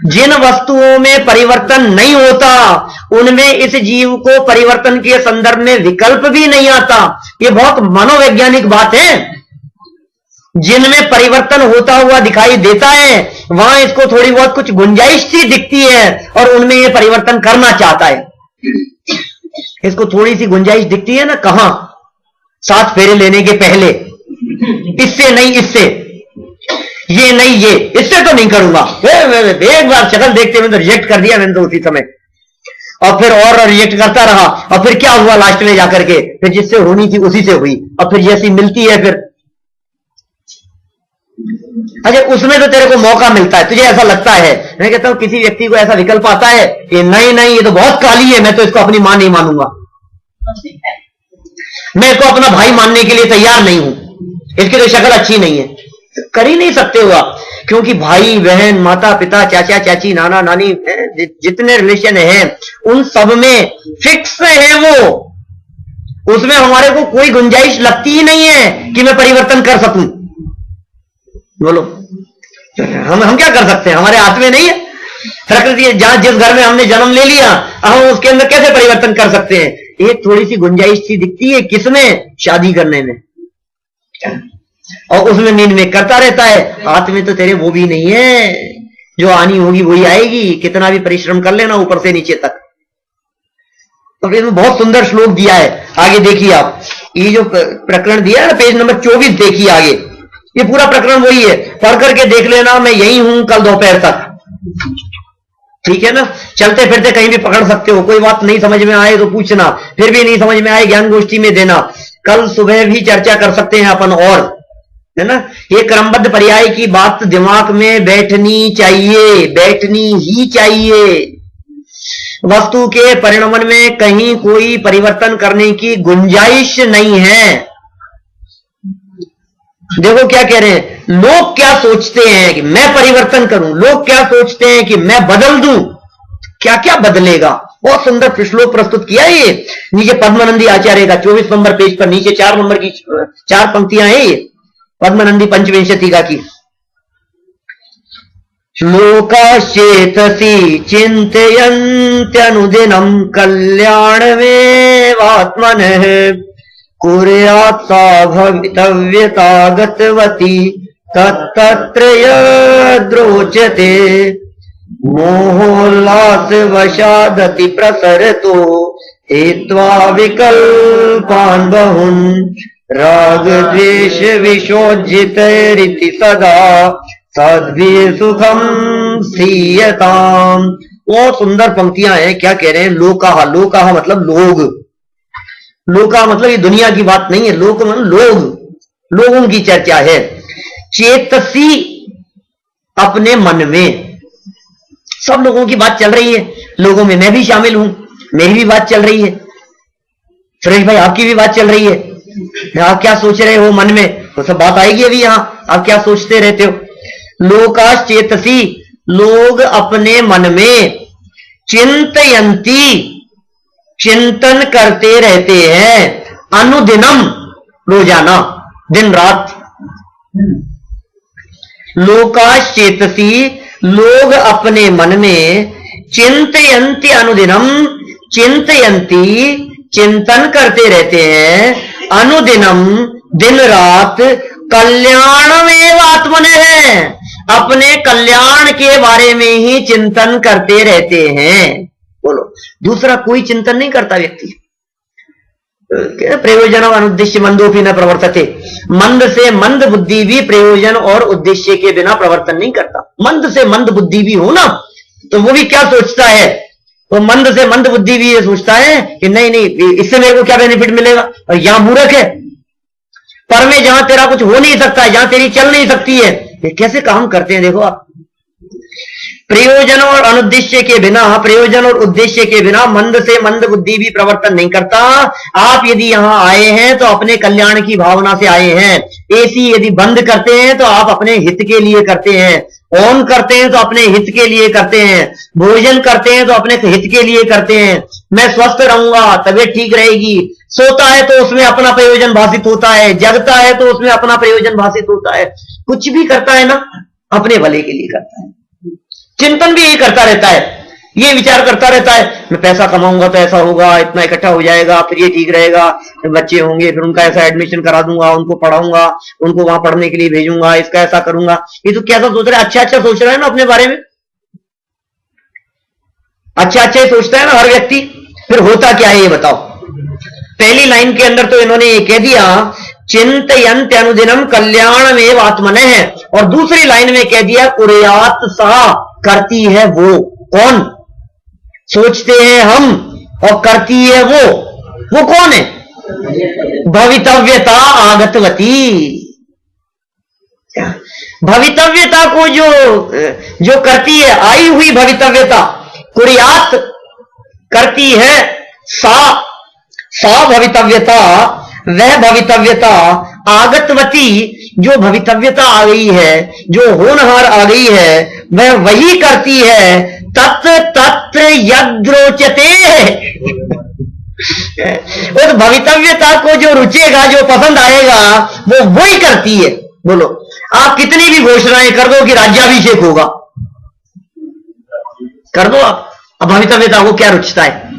जिन वस्तुओं में परिवर्तन नहीं होता उनमें इस जीव को परिवर्तन के संदर्भ में विकल्प भी नहीं आता। यह बहुत मनोवैज्ञानिक बात है। जिनमें परिवर्तन होता हुआ दिखाई देता है वहां इसको थोड़ी बहुत कुछ गुंजाइश सी दिखती है और उनमें यह परिवर्तन करना चाहता है। इसको थोड़ी सी गुंजाइश दिखती है ना, कहां? 7 फेरे लेने के पहले, इससे नहीं इससे, ये नहीं ये, इससे तो नहीं करूंगा। एक बार शक्ल देखते मैंने तो रिजेक्ट कर दिया मैंने तो उसी समय, और फिर और रिजेक्ट करता रहा, और फिर क्या हुआ लास्ट में जाकर के, फिर जिससे होनी थी उसी से हुई, और फिर जैसी मिलती है फिर अच्छा उसमें तो तेरे को मौका मिलता है, तुझे ऐसा लगता है। मैं कहता हूं किसी व्यक्ति को ऐसा विकल्प आता है कि नहीं नहीं ये तो बहुत काली है, मैं तो इसको अपनी मां नहीं मानूंगा, मैं इसको अपना भाई मानने के लिए तैयार नहीं हूं, इसकी तो शक्ल अच्छी नहीं है। कर ही नहीं सकते हुआ, क्योंकि भाई बहन माता पिता चाचा चाची नाना नानी जितने रिलेशन हैं उन सब में फिक्स है वो, उसमें हमारे को कोई गुंजाइश लगती ही नहीं है कि मैं परिवर्तन कर सकूं। बोलो हम क्या कर सकते हैं? हमारे हाथ में नहीं है। प्रकृति जहां जिस घर में हमने जन्म ले लिया हम उसके अंदर कैसे परिवर्तन कर सकते हैं? एक थोड़ी सी गुंजाइश सी दिखती है, किसमें? शादी करने में, और उसमें नींद में करता रहता है। हाथ में तो तेरे वो भी नहीं है, जो आनी होगी वही आएगी, कितना भी परिश्रम कर लेना ऊपर से नीचे तक। तो इसमें बहुत सुंदर श्लोक दिया है, आगे देखिए आप। ये जो प्रकरण दिया है ना, पेज नंबर 24 देखिए आगे, ये पूरा प्रकरण वही है, पढ़ करके देख लेना। मैं यही हूं कल दोपहर तक, ठीक है ना? चलते फिरते कहीं भी पकड़ सकते हो, कोई बात नहीं समझ में आए तो पूछना, फिर भी नहीं समझ में आए ज्ञान गोष्ठी में देना, कल सुबह भी चर्चा कर सकते हैं अपन, और है ना? ये क्रमबद्ध पर्याय की बात दिमाग में बैठनी चाहिए, बैठनी ही चाहिए। वस्तु के परिणमन में कहीं कोई परिवर्तन करने की गुंजाइश नहीं है। देखो क्या कह रहे हैं, लोग क्या सोचते हैं कि मैं परिवर्तन करूं, लोग क्या सोचते हैं कि मैं बदल दूं, क्या क्या बदलेगा। बहुत सुंदर श्लोक प्रस्तुत किया है ये नीचे पद्मानंदी आचार्य का, 24 नंबर पेज पर नीचे 4 नंबर की 4 पंक्तियां हैं ये पद्मानंदी पंचविंशतिका की। लोकाश्चेतसि चिन्तयन्त्यनुदिनं कल्याणमेवात्मनः कुर्यात् सा भवितव्यता गतवती तत्तत्र यद्रोचते मोहोल्लासवशादति प्रसरतो हेत्वा विकल्पान् बहुन् राग द्वेष विशोज्जितैरिति सदा सद्भिः सुखम सीयताम। बहुत सुंदर पंक्तियां हैं। क्या कह रहे हैं? लोकाहा, लोकाहा मतलब लोग, लोका मतलब ये दुनिया की बात नहीं है, लोक मतलब लोग, लोगों की चर्चा है। चेतसी अपने मन में, सब लोगों की बात चल रही है, लोगों में मैं भी शामिल हूं, मेरी भी बात चल रही है। सुरेश भाई आपकी भी बात चल रही है, आप क्या सोच रहे हो मन में, तो सब बात आएगी अभी यहां, आप क्या सोचते रहते हो। लोकाश्चेतसी, लोग अपने मन में, चिंतयंती चिंतन करते रहते हैं, अनुदिनम रोजाना दिन रात। लोकाश्चेतसी लोग अपने मन में, चिंतयंती अनुदिनम चिंतयंती चिंतन करते रहते हैं, अनुदिनम दिन रात, कल्याणमेव आत्मनः अपने कल्याण के बारे में ही चिंतन करते रहते हैं। बोलो, दूसरा कोई चिंतन नहीं करता व्यक्ति। प्रयोजन और अनुद्देश्य मंदोपि न प्रवर्तते, मंद से मंद बुद्धि भी प्रयोजन और उद्देश्य के बिना प्रवर्तन नहीं करता। मंद से मंद बुद्धि भी हो ना, तो वो भी क्या सोचता है, वो मंद से मंद बुद्धि भी ये सोचता है कि नहीं नहीं इससे मेरे को क्या बेनिफिट मिलेगा। और यहां मूर्ख है, पर में जहां तेरा कुछ हो नहीं सकता, जहां तेरी चल नहीं सकती है, ये कैसे काम करते हैं देखो आप। प्रयोजन और अनुद्देश्य के बिना, प्रयोजन और उद्देश्य के बिना मंद से मंद बुद्धि भी प्रवर्तन नहीं करता। आप यदि यहां आए हैं तो अपने कल्याण की भावना से आए हैं। एसी यदि बंद करते हैं तो आप अपने हित के लिए करते हैं, ऑन करते हैं तो अपने हित के लिए करते हैं, भोजन करते हैं तो अपने हित के लिए करते हैं। मैं स्वस्थ रहूंगा, तबीयत ठीक रहेगी। सोता है तो उसमें अपना प्रयोजन भाषित होता है, जगता है तो उसमें अपना प्रयोजन भाषित होता है। कुछ भी करता है ना, अपने भले के लिए करता है। चिंतन भी यही करता रहता है, ये विचार करता रहता है, मैं पैसा कमाऊंगा तो ऐसा होगा, इतना इकट्ठा हो जाएगा, फिर ये ठीक रहेगा, बच्चे होंगे फिर उनका ऐसा एडमिशन करा दूंगा, उनको पढ़ाऊंगा, उनको वहां पढ़ने के लिए भेजूंगा, इसका ऐसा करूंगा। ये तो कैसा सोच रहा है, अच्छा अच्छा सोच रहा है ना अपने बारे में, अच्छा अच्छा ही सोचता है ना हर व्यक्ति। फिर होता क्या है ये बताओ। पहली लाइन के अंदर तो इन्होंने ये कह दिया चिंतयन्त अनुदिनम कल्याणमेव आत्मनः है, और दूसरी लाइन में कह दिया कुर्यात सा, करती है वो। कौन? सोचते हैं हम और करती है वो कौन है? भवितव्यता आगतवती। भवितव्यता को जो करती है, आई हुई भवितव्यता, कुर्यात करती है, सा भवितव्यता, वह भवितव्यता, आगतवती जो भवितव्यता आ गई है, जो होनहार आ गई है, वह वही करती है, तत्र यद्रोचते। उस भवितव्यता को जो रुचेगा, जो पसंद आएगा, वो वही करती है। बोलो, आप कितनी भी घोषणाएं कर दो कि राज्याभिषेक होगा, कर दो आप, अब भवितव्यता को क्या रुचता है?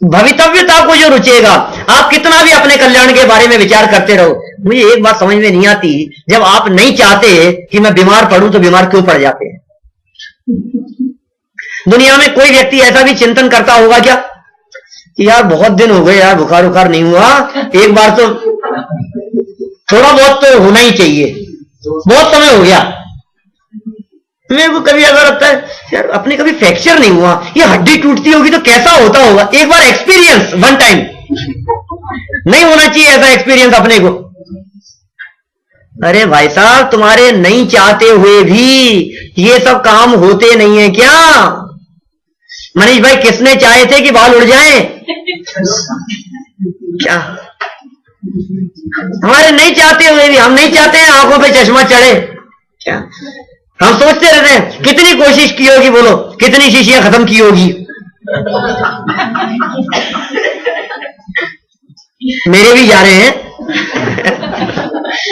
भवितव्यता को जो रुचेगा, आप कितना भी अपने कल्याण के बारे में विचार करते रहो, मुझे एक बात समझ में नहीं आती, जब आप नहीं चाहते कि मैं बीमार पड़ूं तो बीमार क्यों पड़ जाते हैं? दुनिया में कोई व्यक्ति ऐसा भी चिंतन करता होगा क्या कि यार बहुत दिन हो गए यार, बुखार उखार नहीं हुआ, एक बार तो थोड़ा बहुत तो होना ही चाहिए, बहुत समय हो गया। मेरे को कभी ऐसा लगता है यार अपने कभी फ्रैक्चर नहीं हुआ, ये हड्डी टूटती होगी तो कैसा होता होगा, एक बार एक्सपीरियंस, वन टाइम। नहीं होना चाहिए ऐसा एक्सपीरियंस अपने को। अरे भाई साहब, तुम्हारे नहीं चाहते हुए भी ये सब काम होते नहीं है क्या? मनीष भाई, किसने चाहे थे कि बाल उड़ जाएं? क्या हमारे नहीं चाहते हुए भी, हम नहीं चाहते हैं आंखों पे चश्मा चढ़े क्या? हम सोचते रहते हैं कितनी कोशिश की होगी, बोलो कितनी शीशियां खत्म की होगी। मेरे भी जा रहे हैं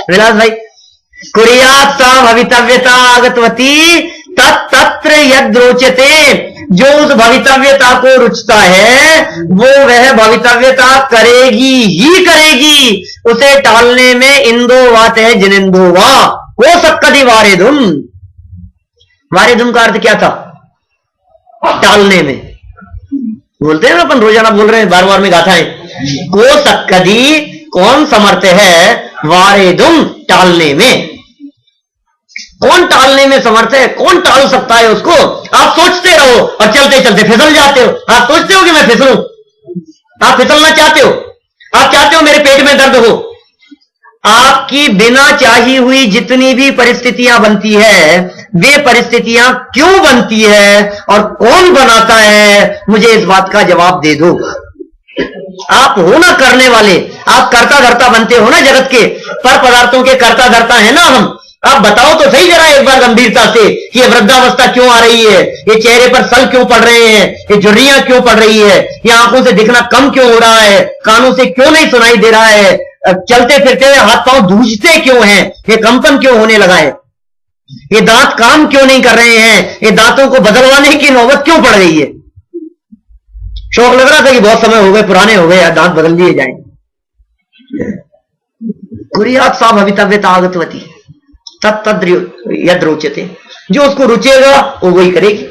विलास भाई। कुरियात सा भवितव्यता आगतवती तत्र यद रोचते, जो उस भवितव्यता को रुचता है वो वह भवितव्यता करेगी ही करेगी, उसे टालने में इंदो वात है जिनिंदो वा हो सक्कति वारेदुम। वारेदुम का अर्थ क्या था? टालने में। बोलते हैं ना अपन, रोजाना बोल रहे हैं, बार बार में गाथाएं। को सक्कति, कौन समर्थ है? वारेदुम, टालने में। कौन टालने में समर्थ है? कौन टाल सकता है उसको? आप सोचते रहो और चलते चलते फिसल जाते हो। आप सोचते हो कि मैं फिसलूं, आप फिसलना चाहते हो, आप चाहते हो मेरे पेट में दर्द हो। आपकी बिना चाही हुई जितनी भी परिस्थितियां बनती है, वे परिस्थितियां क्यों बनती है और कौन बनाता है, मुझे इस बात का जवाब दे दो। आप हो ना करने वाले, आप कर्ता धर्ता बनते हो ना जगत के, पर पदार्थों के कर्ता धर्ता है ना हम। आप बताओ तो सही जरा एक बार गंभीरता से कि ये वृद्धावस्था क्यों आ रही है, ये चेहरे पर सल क्यों पड़ रहे हैं, ये झुर्रियां क्यों पड़ रही है, ये आंखों से दिखना कम क्यों हो रहा है, कानों से क्यों नहीं सुनाई दे रहा है, चलते फिरते हुए हाथ पांव धूजते क्यों हैं, ये कंपन क्यों होने लगा है, ये दांत काम क्यों नहीं कर रहे हैं, ये दांतों को बदलवाने की नौबत क्यों पड़ गई है। शौक लग रहा था कि बहुत समय हो गए, पुराने हो गए, दांत बदल दिए जाएंगे। कुरियात सा भवितव्यता आगतवती तद यद रोचते, जो उसको रुचेगा वो वही करेगी।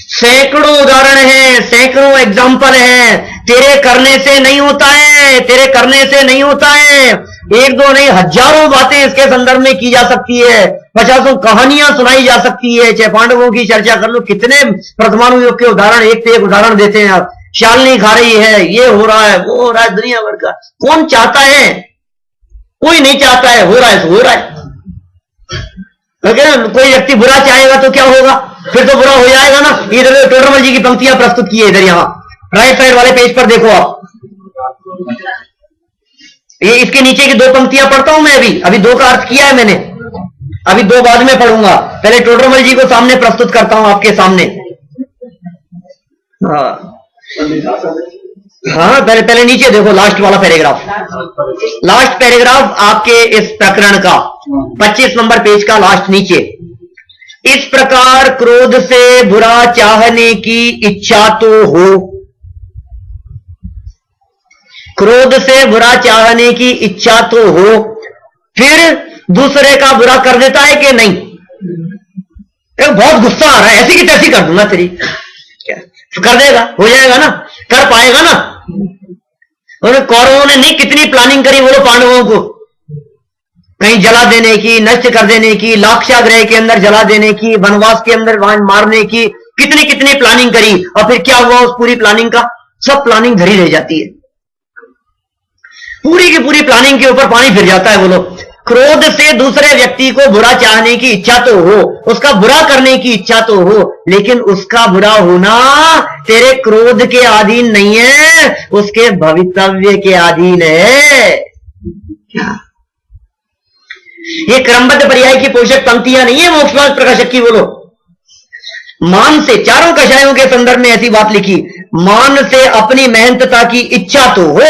सैकड़ों उदाहरण हैं, सैकड़ों एग्जाम्पल हैं। तेरे करने से नहीं होता है, तेरे करने से नहीं होता है। एक दो नहीं, हजारों बातें इसके संदर्भ में की जा सकती है, 50 कहानियां सुनाई जा सकती है। चाहे पांडवों की चर्चा कर लो, कितने वर्तमान युग के उदाहरण, एक से एक उदाहरण देते हैं आप। शालिनी खा रही है, ये हो रहा है, वो हो रहा है, दुनिया भर का। कौन चाहता है? कोई नहीं चाहता है, हो रहा है तो हो रहा है। कोई व्यक्ति बुरा चाहेगा तो क्या होगा? फिर तो बुरा हो जाएगा ना। इधर टोडरमल जी की पंक्तियां प्रस्तुत की है, इधर यहां राइट साइड वाले पेज पर देखो आप। ये इसके नीचे की दो पंक्तियां पढ़ता हूं मैं अभी दो का अर्थ किया है मैंने, अभी दो बाद में पढ़ूंगा। पहले टोडरमल जी को सामने प्रस्तुत करता हूं आपके सामने। हाँ, पहले नीचे देखो, लास्ट वाला पैराग्राफ, लास्ट पैराग्राफ आपके इस प्रकरण का 25 नंबर पेज का लास्ट नीचे। इस प्रकार क्रोध से बुरा चाहने की इच्छा तो हो, क्रोध से बुरा चाहने की इच्छा तो हो, फिर दूसरे का बुरा कर देता है कि नहीं? बहुत गुस्सा आ रहा है, ऐसी की तैसी कर दूंगा तेरी, क्या कर देगा? हो जाएगा ना, कर पाएगा ना। और कौरवों ने नहीं कितनी प्लानिंग करी बोलो पांडवों को, कहीं जला देने की, नष्ट कर देने की, लाक्षागृह के अंदर जला देने की, वनवास के अंदर मारने की, कितनी कितनी प्लानिंग करी। और फिर क्या हुआ उस पूरी प्लानिंग का? सब प्लानिंग धरी रह जाती है, पूरी की पूरी प्लानिंग के ऊपर पानी फिर जाता है। बोलो, क्रोध से दूसरे व्यक्ति को बुरा चाहने की इच्छा तो हो, उसका बुरा करने की इच्छा तो हो, लेकिन उसका बुरा होना तेरे क्रोध के अधीन नहीं है, उसके भवितव्य के अधीन है। ये क्रमबद्ध पर्याय की पोषक पंक्तियां नहीं है मोक्षवाद प्रकाशक की। बोलो, मान से, चारों कषायों के संदर्भ में ऐसी बात लिखी, मान से अपनी मेहनतता की इच्छा तो हो,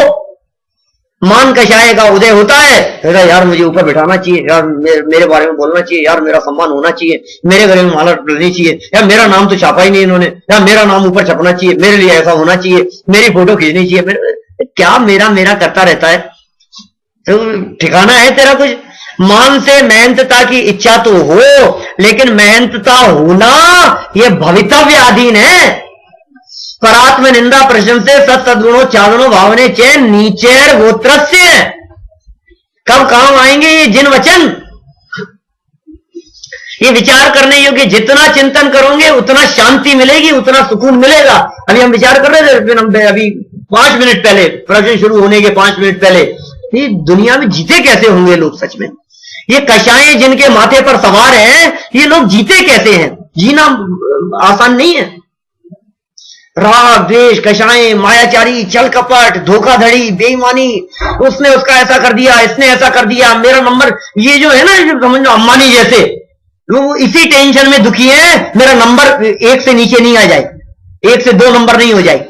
मान कषाय का उदय होता है, तो यार मुझे ऊपर बिठाना चाहिए, यार मेरे बारे में बोलना चाहिए, यार मेरा सम्मान होना चाहिए, मेरे गले में माला डलनी चाहिए, यार मेरा नाम तो छापा ही नहीं इन्होंने, यार मेरा नाम ऊपर छपना चाहिए, मेरे लिए ऐसा होना चाहिए, मेरी फोटो खींचनी चाहिए। क्या मेरा मेरा करता रहता है, तो ठिकाना है तेरा कुछ? मान से मेहनतता की इच्छा तो हो, लेकिन मेहनतता होना यह भवितव्याधीन है। परात्म निंदा प्रशंसे सत्सद्गुणों चादनो भावने चैन नीचेर गोत्रस्य। कब काम आएंगे ये जिन वचन? ये विचार करने योग्य, जितना चिंतन करोगे उतना शांति मिलेगी, उतना सुकून मिलेगा। अभी हम विचार कर रहे थे, अभी 5 मिनट पहले, प्रश्न शुरू होने के 5 मिनट पहले, ये दुनिया में जीते कैसे होंगे लोग? सच में ये कषाएं जिनके माथे पर सवार हैं, ये लोग जीते कैसे हैं? जीना आसान नहीं है। राग द्वेष, कषाएं, मायाचारी, छल कपट, धोखाधड़ी, बेईमानी, उसने उसका ऐसा कर दिया, इसने ऐसा कर दिया, मेरा नंबर, ये जो है ना, समझ लो अंबानी जैसे लोग इसी टेंशन में दुखी है, मेरा नंबर 1 से नीचे नहीं आ जाए, 1 से 2 नंबर नहीं हो जाए।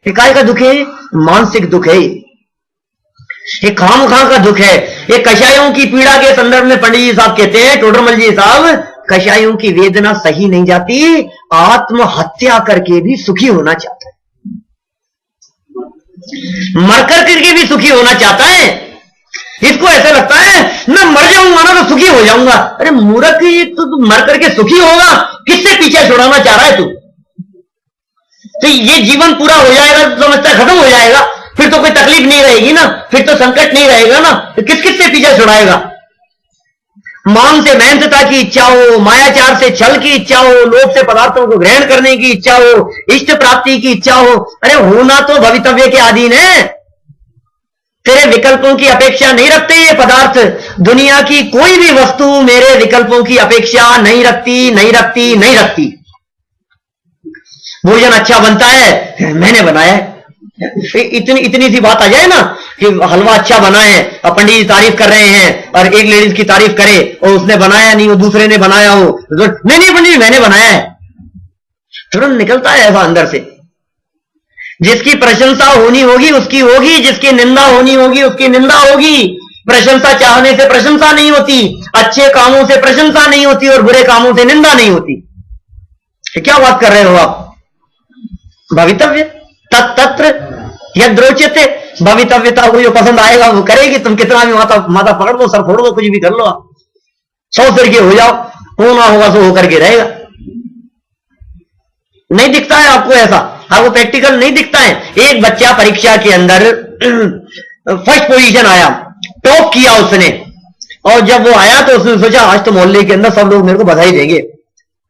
ये काय का दुख है? मानसिक दुख है, ये खामखा का दुख है। ये कषायों की पीड़ा के संदर्भ में पंडित जी साहब कहते हैं, टोडरमल जी साहब, कषायों की वेदना सही नहीं जाती, आत्महत्या करके भी सुखी होना चाहता है, मरकर करके भी सुखी होना चाहता है। इसको ऐसा लगता है मैं मर जाऊंगा ना तो सुखी हो जाऊंगा। अरे मूर्ख, ये तो मर करके सुखी होगा, किससे पीछे छुड़ाना चाह रहा है तू? तो ये जीवन पूरा हो जाएगा तो समझता है खत्म हो जाएगा, फिर तो कोई तकलीफ नहीं रहेगी ना, फिर तो संकट नहीं रहेगा ना, तो किस किस से पीछे छुड़ाएगा? मान से मेहनतता की इच्छा हो, मायाचार से छल की इच्छा हो, लोभ से पदार्थों को ग्रहण करने की इच्छा हो, इष्ट प्राप्ति की इच्छा हो, अरे होना तो भवितव्य के अधीन है। तेरे विकल्पों की अपेक्षा नहीं रखते ये पदार्थ। दुनिया की कोई भी वस्तु मेरे विकल्पों की अपेक्षा नहीं रखती, नहीं रखती, नहीं रखती। भोजन अच्छा बनता है, मैंने बनाया है, इतनी सी बात आ जाए ना कि हलवा अच्छा बना है और पंडित जी तारीफ कर रहे हैं, और एक लेडीज की तारीफ करे और उसने बनाया नहीं, वो दूसरे ने बनाया हो, नहीं नहीं पंडित जी मैंने बनाया है, तुरंत निकलता है ऐसा अंदर से। जिसकी प्रशंसा होनी होगी उसकी होगी, जिसकी निंदा होनी होगी उसकी निंदा होगी। प्रशंसा चाहने से प्रशंसा नहीं होती, अच्छे कामों से प्रशंसा नहीं होती, और बुरे कामों से निंदा नहीं होती। क्या बात कर रहे हो आप? भवितव्य तत्र यद्रोच्यते, भवितव्यता को जो पसंद आएगा वो करेगी। तुम कितना भी माथा पकड़ लो, सर फोड़ लो, कुछ भी कर लो, आप 100 सिर के हो जाओ, होना होगा सो होकर के रहेगा। नहीं दिखता है आपको ऐसा? आपको प्रैक्टिकल नहीं दिखता है? एक बच्चा परीक्षा के अंदर फर्स्ट पोजीशन आया, टॉप किया उसने, और जब वो आया तो उसने सोचा आज तो मोहल्ले के अंदर सब लोग मेरे को बधाई देंगे,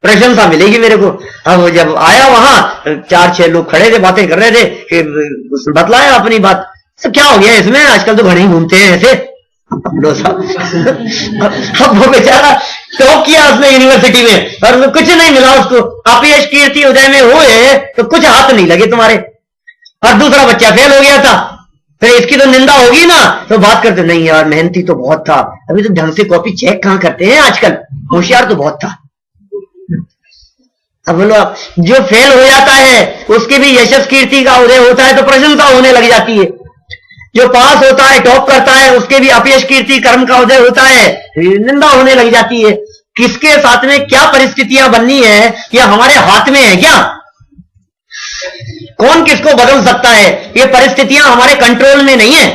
प्रशंसा मिलेगी मेरे को। अब जब आया वहां 4-6 लोग खड़े थे, बातें कर रहे थे कि उसने बतलाया अपनी बात, तो क्या हो गया इसमें, आजकल तो घड़े घूमते हैं ऐसे। अब वो बेचारा टॉप किया उसने यूनिवर्सिटी में, और कुछ नहीं मिला उसको, अपयश कीर्ति उदय में हुए तो कुछ हाथ नहीं लगे तुम्हारे। और दूसरा बच्चा फेल हो गया था, फिर इसकी तो निंदा होगी ना, तो बात करते नहीं यार मेहनती तो बहुत था, अभी तो ढंग से कॉपी चेक कहां करते हैं आजकल, होशियार तो बहुत था। अब बोलो, जो फेल हो जाता है उसकी भी यशस कीर्ति का उदय होता है तो प्रशंसा होने लग जाती है। जो पास होता है, टॉप करता है, उसके भी अपयश कीर्ति कर्म का उदय होता है, निंदा होने लग जाती है। किसके साथ में क्या परिस्थितियां बननी है यह हमारे हाथ में है क्या? कौन किसको बदल सकता है? ये परिस्थितियां हमारे कंट्रोल में नहीं है,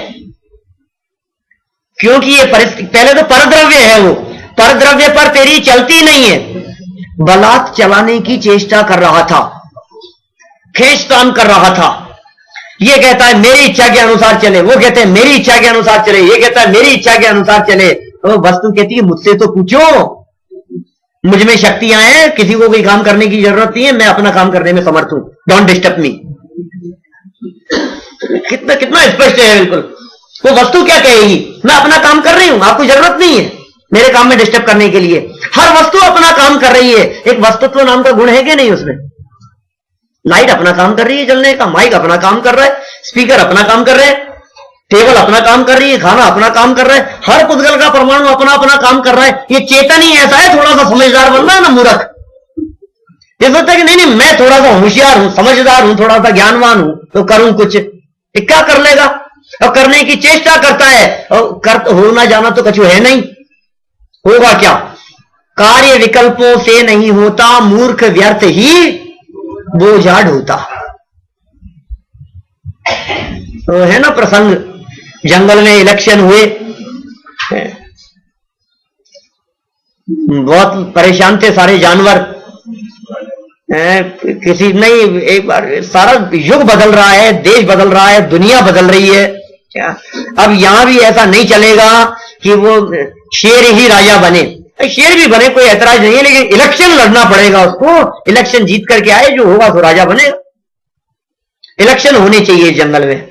क्योंकि ये परिस्थिति पहले तो परद्रव्य है, वो परद्रव्य पर तेरी चलती नहीं है। बलात् चलाने की चेष्टा कर रहा था, खींचतान कर रहा था। ये कहता है मेरी इच्छा के अनुसार चले, वो कहते हैं मेरी इच्छा के अनुसार चले, ये कहता है मेरी इच्छा के अनुसार चले। तो वस्तु कहती है मुझसे तो पूछो, मुझ में शक्तियां हैं, किसी को कोई काम करने की जरूरत नहीं है, मैं अपना काम करने में समर्थ हूं, डोंट डिस्टर्ब मी। कितना कितना स्पष्ट है बिल्कुल। वो वस्तु क्या कहेगी? मैं अपना काम कर रही हूं, आपको जरूरत नहीं है मेरे काम में डिस्टर्ब करने के लिए। हर वस्तु अपना काम कर रही है। एक वस्तुत्व नाम का गुण है कि नहीं उसमें? लाइट अपना काम कर रही है जलने का, माइक अपना काम कर रहा है, स्पीकर अपना काम कर रहे हैं, टेबल अपना काम कर रही है, खाना अपना काम कर रहा है, हर पुद्गल का परमाणु अपना अपना काम कर रहा है। ये चेतन ही ऐसा है, थोड़ा सा समझदार बन रहा है ना मूर्ख। ये सोचता है कि नहीं नहीं मैं थोड़ा सा होशियार हूं, समझदार हूं, थोड़ा सा ज्ञानवान हूं तो करूं कुछ, क्या कर लेगा? और करने की चेष्टा करता है, और होना जाना तो कछु है नहीं, होगा क्या? कार्य विकल्पों से नहीं होता, मूर्ख व्यर्थ ही बोझा ढोता। तो है ना प्रसंग, जंगल में इलेक्शन हुए, बहुत परेशान थे सारे जानवर, किसी नहीं, एक बार सारा युग बदल रहा है, देश बदल रहा है, दुनिया बदल रही है क्या? अब यहां भी ऐसा नहीं चलेगा कि वो शेर ही राजा बने, शेर भी बने कोई ऐतराज नहीं है, लेकिन इलेक्शन लड़ना पड़ेगा उसको, इलेक्शन जीत करके आए, जो होगा तो राजा बनेगा। इलेक्शन होने चाहिए जंगल में,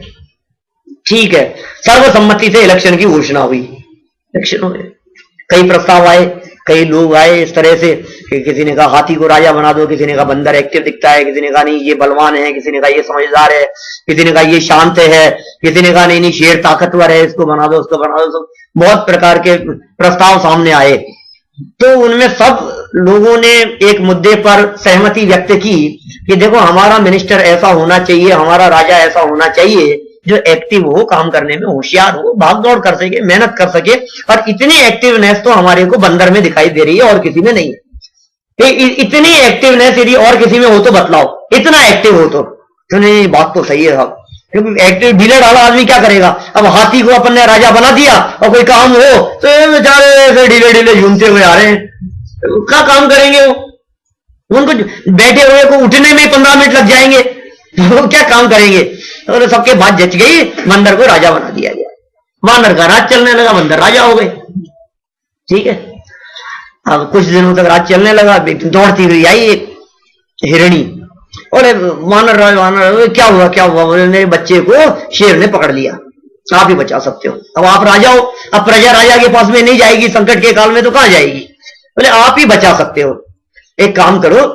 ठीक है, सर्वसम्मति से इलेक्शन की घोषणा हुई, इलेक्शन हुए, कई प्रस्ताव आए, कई लोग आए इस तरह से कि किसी ने कहा हाथी को राजा बना दो, किसी ने कहा बंदर एक्टिव दिखता है, किसी ने कहा नहीं ये बलवान है, किसी ने कहा ये समझदार है, किसी ने कहा ये शांत है, किसी ने कहा नहीं नहीं शेर ताकतवर है, इसको बना दो, उसको बना दो। बहुत प्रकार के प्रस्ताव सामने आए, तो उनमें सब लोगों ने एक मुद्दे पर सहमति व्यक्त की कि देखो हमारा मिनिस्टर ऐसा होना चाहिए, हमारा राजा ऐसा होना चाहिए जो एक्टिव हो, काम करने में होशियार हो, भाग दौड़ कर सके, मेहनत कर सके, और इतनी एक्टिवनेस तो हमारे को बंदर में दिखाई दे रही है और किसी में नहीं है। इतनी एक्टिवनेस यदि और किसी में हो तो बतलाओ, इतना एक्टिव हो तो नहीं, बात तो सही है साहब, क्योंकि एक्टिव ढीले ढाला आदमी क्या करेगा? अब हाथी को अपन ने राजा बना दिया और कोई काम हो तो बेचारे ऐसे ढीले ढीले झूमते हुए आ रहे हैं, क्या काम करेंगे वो? उनको बैठे हुए को उठने में 15 मिनट लग जाएंगे, तो क्या काम करेंगे? तो सबके बात जच गई, बंदर को राजा बना दिया गया, वानर का राज चलने लगा, बंदर राजा हो गए, ठीक है। अब कुछ दिनों तक राज चलने लगा, दौड़ती हुई आई एक हिरणी, और वानर क्या हुआ क्या हुआ? मेरे बच्चे को शेर ने पकड़ लिया, आप ही बचा सकते हो, अब आप राजा हो, अब प्रजा राजा के पास में नहीं जाएगी, संकट के काल में तो कहां जाएगी? बोले आप ही बचा सकते हो, एक काम करो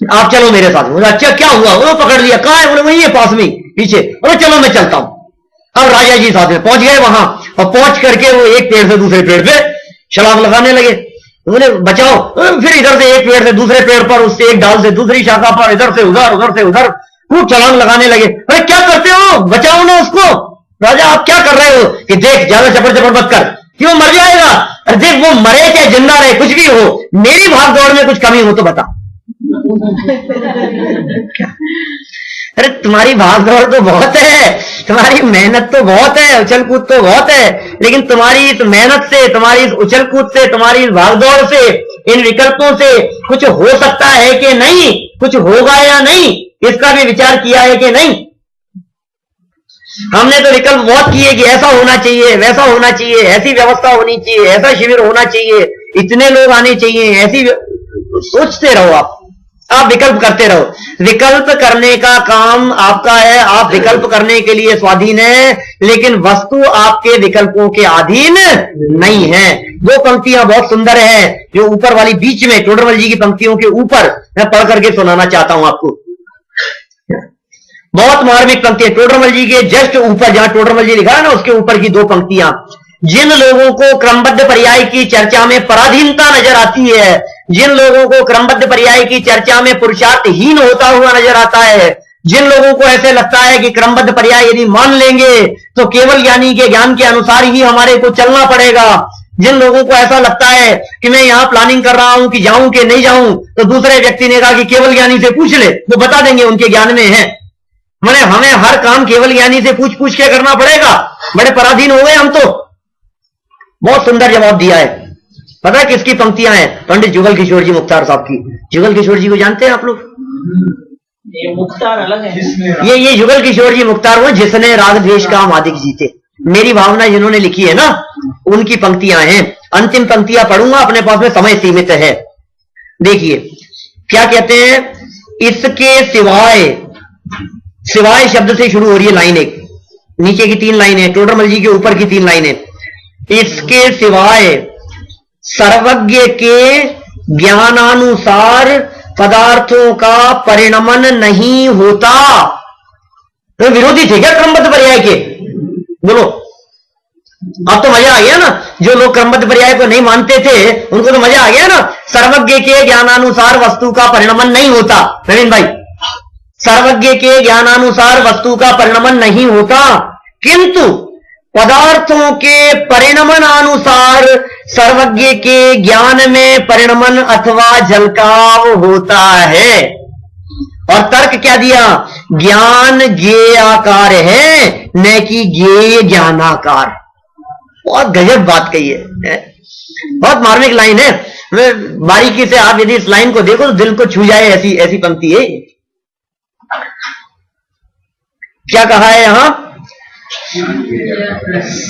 आप चलो मेरे साथ। बोले अच्छा क्या हुआ? वो पकड़ लिया, कहां है? बोले वही है पास में पीछे। बोले चलो मैं चलता हूं। अब राजा जी साथ में पहुंच गए वहां, और पहुंच करके वो एक पेड़ से दूसरे पेड़ पे छलांग लगाने लगे। बोले बचाओ, फिर इधर से एक पेड़ से दूसरे पेड़ पर, उससे एक डाल से दूसरी शाखा पर, इधर से उधर, उधर से उधर खूब छलांग लगाने लगे। अरे क्या करते हो, बचाओ ना उसको। राजा आप क्या कर रहे हो? कि देख ज्यादा चपड़ चपड़ मत कर, क्यों मर जाएगा। अरे देख वो मरे चाहे जिंदा रहे, कुछ भी हो, मेरी भाग दौड़ में कुछ कमी हो तो बता। अरे तुम्हारी भाग दौड़ तो बहुत है, तुम्हारी मेहनत तो बहुत है, उछल कूद तो बहुत है, लेकिन तुम्हारी इस मेहनत से, तुम्हारी इस उछल कूद से, तुम्हारी इस भाग दौड़ से, इन विकल्पों से कुछ हो सकता है कि नहीं, कुछ होगा या नहीं, इसका भी विचार किया है कि नहीं? हमने तो विकल्प बहुत किए कि ऐसा होना चाहिए, वैसा होना चाहिए, ऐसी व्यवस्था होनी चाहिए, ऐसा शिविर होना चाहिए, इतने लोग आने चाहिए, ऐसी सोचते रहो आप विकल्प करते रहो। विकल्प करने का काम आपका है, आप विकल्प करने के लिए स्वाधीन है, लेकिन वस्तु आपके विकल्पों के अधीन नहीं है। दो पंक्तियां बहुत सुंदर है जो ऊपर वाली बीच में टोडरमल जी की पंक्तियों के ऊपर मैं पढ़ करके सुनाना चाहता हूं आपको। बहुत मार्मिक पंक्ति है टोडरमल जी के जस्ट ऊपर, जहां टोडरमल जी लिखा है ना उसके ऊपर की दो पंक्तियां। जिन लोगों को क्रमबद्ध पर्याय की चर्चा में पराधीनता नजर आती है, जिन लोगों को क्रमबद्ध पर्याय की चर्चा में पुरुषार्थहीन होता हुआ नजर आता है, जिन लोगों को ऐसे लगता है कि क्रमबद्ध पर्याय यदि मान लेंगे तो केवल ज्ञानी के ज्ञान के अनुसार ही हमारे को चलना पड़ेगा, जिन लोगों को ऐसा लगता है कि मैं यहां प्लानिंग कर रहा हूं कि जाऊं कि नहीं जाऊं, तो दूसरे व्यक्ति ने कहा कि केवल ज्ञानी से पूछ ले, वो बता देंगे, उनके ज्ञान में है। मैंने हमें हर काम केवल ज्ञानी से पूछ पूछ के करना पड़ेगा, बड़े पराधीन हो गए हम तो। बहुत सुंदर जवाब दिया है। पता है किसकी पंक्तियां हैं? पंडित जुगल किशोर जी मुख्तार साहब की। जुगल किशोर जी को जानते हैं आप लोग? ये मुख्तार अलग है, ये जुगल किशोर जी मुख्तार वो जिसने राग द्वेष का मादिक जीते, मेरी भावना जिन्होंने लिखी है ना, उनकी पंक्तियां हैं। अंतिम पंक्तियां पढ़ूंगा, अपने पास में समय सीमित है। देखिए क्या कहते हैं, इसके सिवाय, सिवाय शब्द से शुरू हो रही है लाइन एक, नीचे की 3 लाइनें, टोडरमल जी के ऊपर की 3 लाइनें। इसके सिवाय सर्वज्ञ के ज्ञानानुसार पदार्थों का परिणमन नहीं होता। तो विरोधी थे क्या क्रमबद्ध पर्याय के? बोलो, अब तो मजा आ गया ना। जो लोग क्रमबद्ध पर्याय को नहीं मानते थे उनको तो मजा आ गया ना। सर्वज्ञ के ज्ञानानुसार वस्तु का परिणमन नहीं होता। नवीन भाई, सर्वज्ञ के ज्ञानानुसार वस्तु का परिणमन नहीं होता, किंतु पदार्थों के परिणमन अनुसार सर्वज्ञ के ज्ञान में परिणमन अथवा झलकाव होता है। और तर्क क्या दिया? ज्ञान ज्ञेयाकार है न कि ज्ञेय ज्ञानाकार। बहुत गजब बात कही है, बहुत मार्मिक लाइन है। बारीकी से आप यदि इस लाइन को देखो तो दिल को छू जाए, ऐसी ऐसी पंक्ति है। क्या कहा है यहां?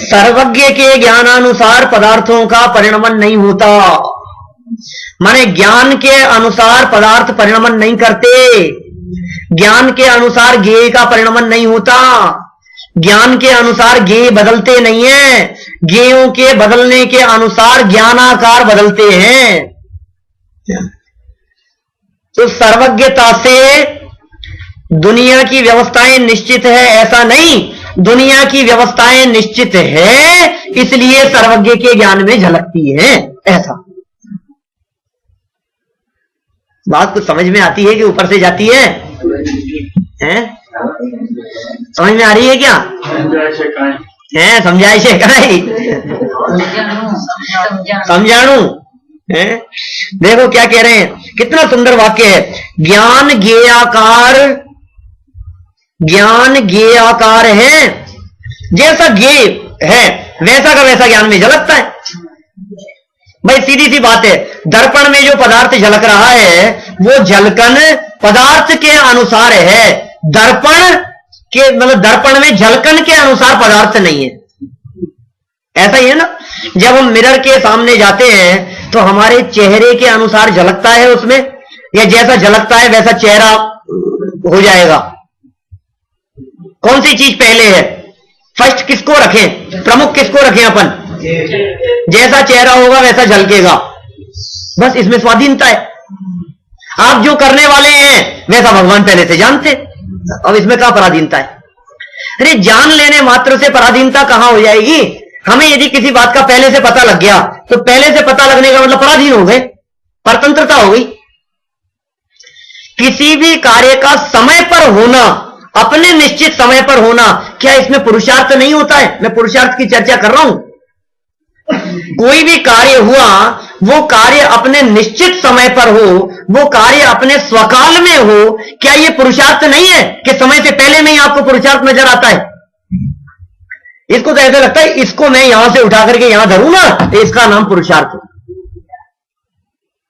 सर्वज्ञ के ज्ञानानुसार पदार्थों का परिणमन नहीं होता, माने ज्ञान के अनुसार पदार्थ परिणमन नहीं करते, ज्ञान के अनुसार ज्ञेय का परिणमन नहीं होता, ज्ञान के अनुसार ज्ञेय बदलते नहीं है, ज्ञेयों के बदलने के अनुसार ज्ञानाकार बदलते हैं। तो सर्वज्ञता से दुनिया की व्यवस्थाएं निश्चित है ऐसा नहीं, दुनिया की व्यवस्थाएं निश्चित है इसलिए सर्वज्ञ के ज्ञान में झलकती है, ऐसा। बात कुछ समझ में आती है कि ऊपर से जाती है? समझ में आ रही है क्या? है समझाए से कहीं समझाणु है। देखो क्या कह रहे हैं, कितना सुंदर वाक्य है। ज्ञान ज्ञेयाकार है, जैसा ज्ञेय है वैसा का वैसा ज्ञान में झलकता है। भाई सीधी सी बात है, दर्पण में जो पदार्थ झलक रहा है वो झलकन पदार्थ के अनुसार है, दर्पण के मतलब दर्पण में झलकन के अनुसार पदार्थ नहीं है। ऐसा ही है ना, जब हम मिरर के सामने जाते हैं तो हमारे चेहरे के अनुसार झलकता है उसमें, या जैसा झलकता है वैसा चेहरा हो जाएगा। कौन सी चीज पहले है? फर्स्ट किसको रखें, प्रमुख किसको रखें अपन? जैसा चेहरा होगा वैसा झलकेगा, बस इसमें स्वाधीनता है। आप जो करने वाले हैं वैसा भगवान पहले से जानते, अब इसमें क्या पराधीनता है? अरे जान लेने मात्र से पराधीनता कहां हो जाएगी? हमें यदि किसी बात का पहले से पता लग गया तो पहले से पता लगने का मतलब पराधीन हो गए, परतंत्रता हो गई। किसी भी कार्य का समय पर होना, अपने निश्चित समय पर होना, क्या इसमें पुरुषार्थ नहीं होता है? मैं पुरुषार्थ की चर्चा कर रहा हूं। कोई भी कार्य हुआ, वो कार्य अपने निश्चित समय पर हो, वो कार्य अपने स्वकाल में हो, क्या ये पुरुषार्थ नहीं है कि समय से पहले में ही आपको पुरुषार्थ नजर आता है? इसको तो ऐसा लगता है इसको मैं यहां से उठा करके यहां धरूं ना तो इसका नाम पुरुषार्थ।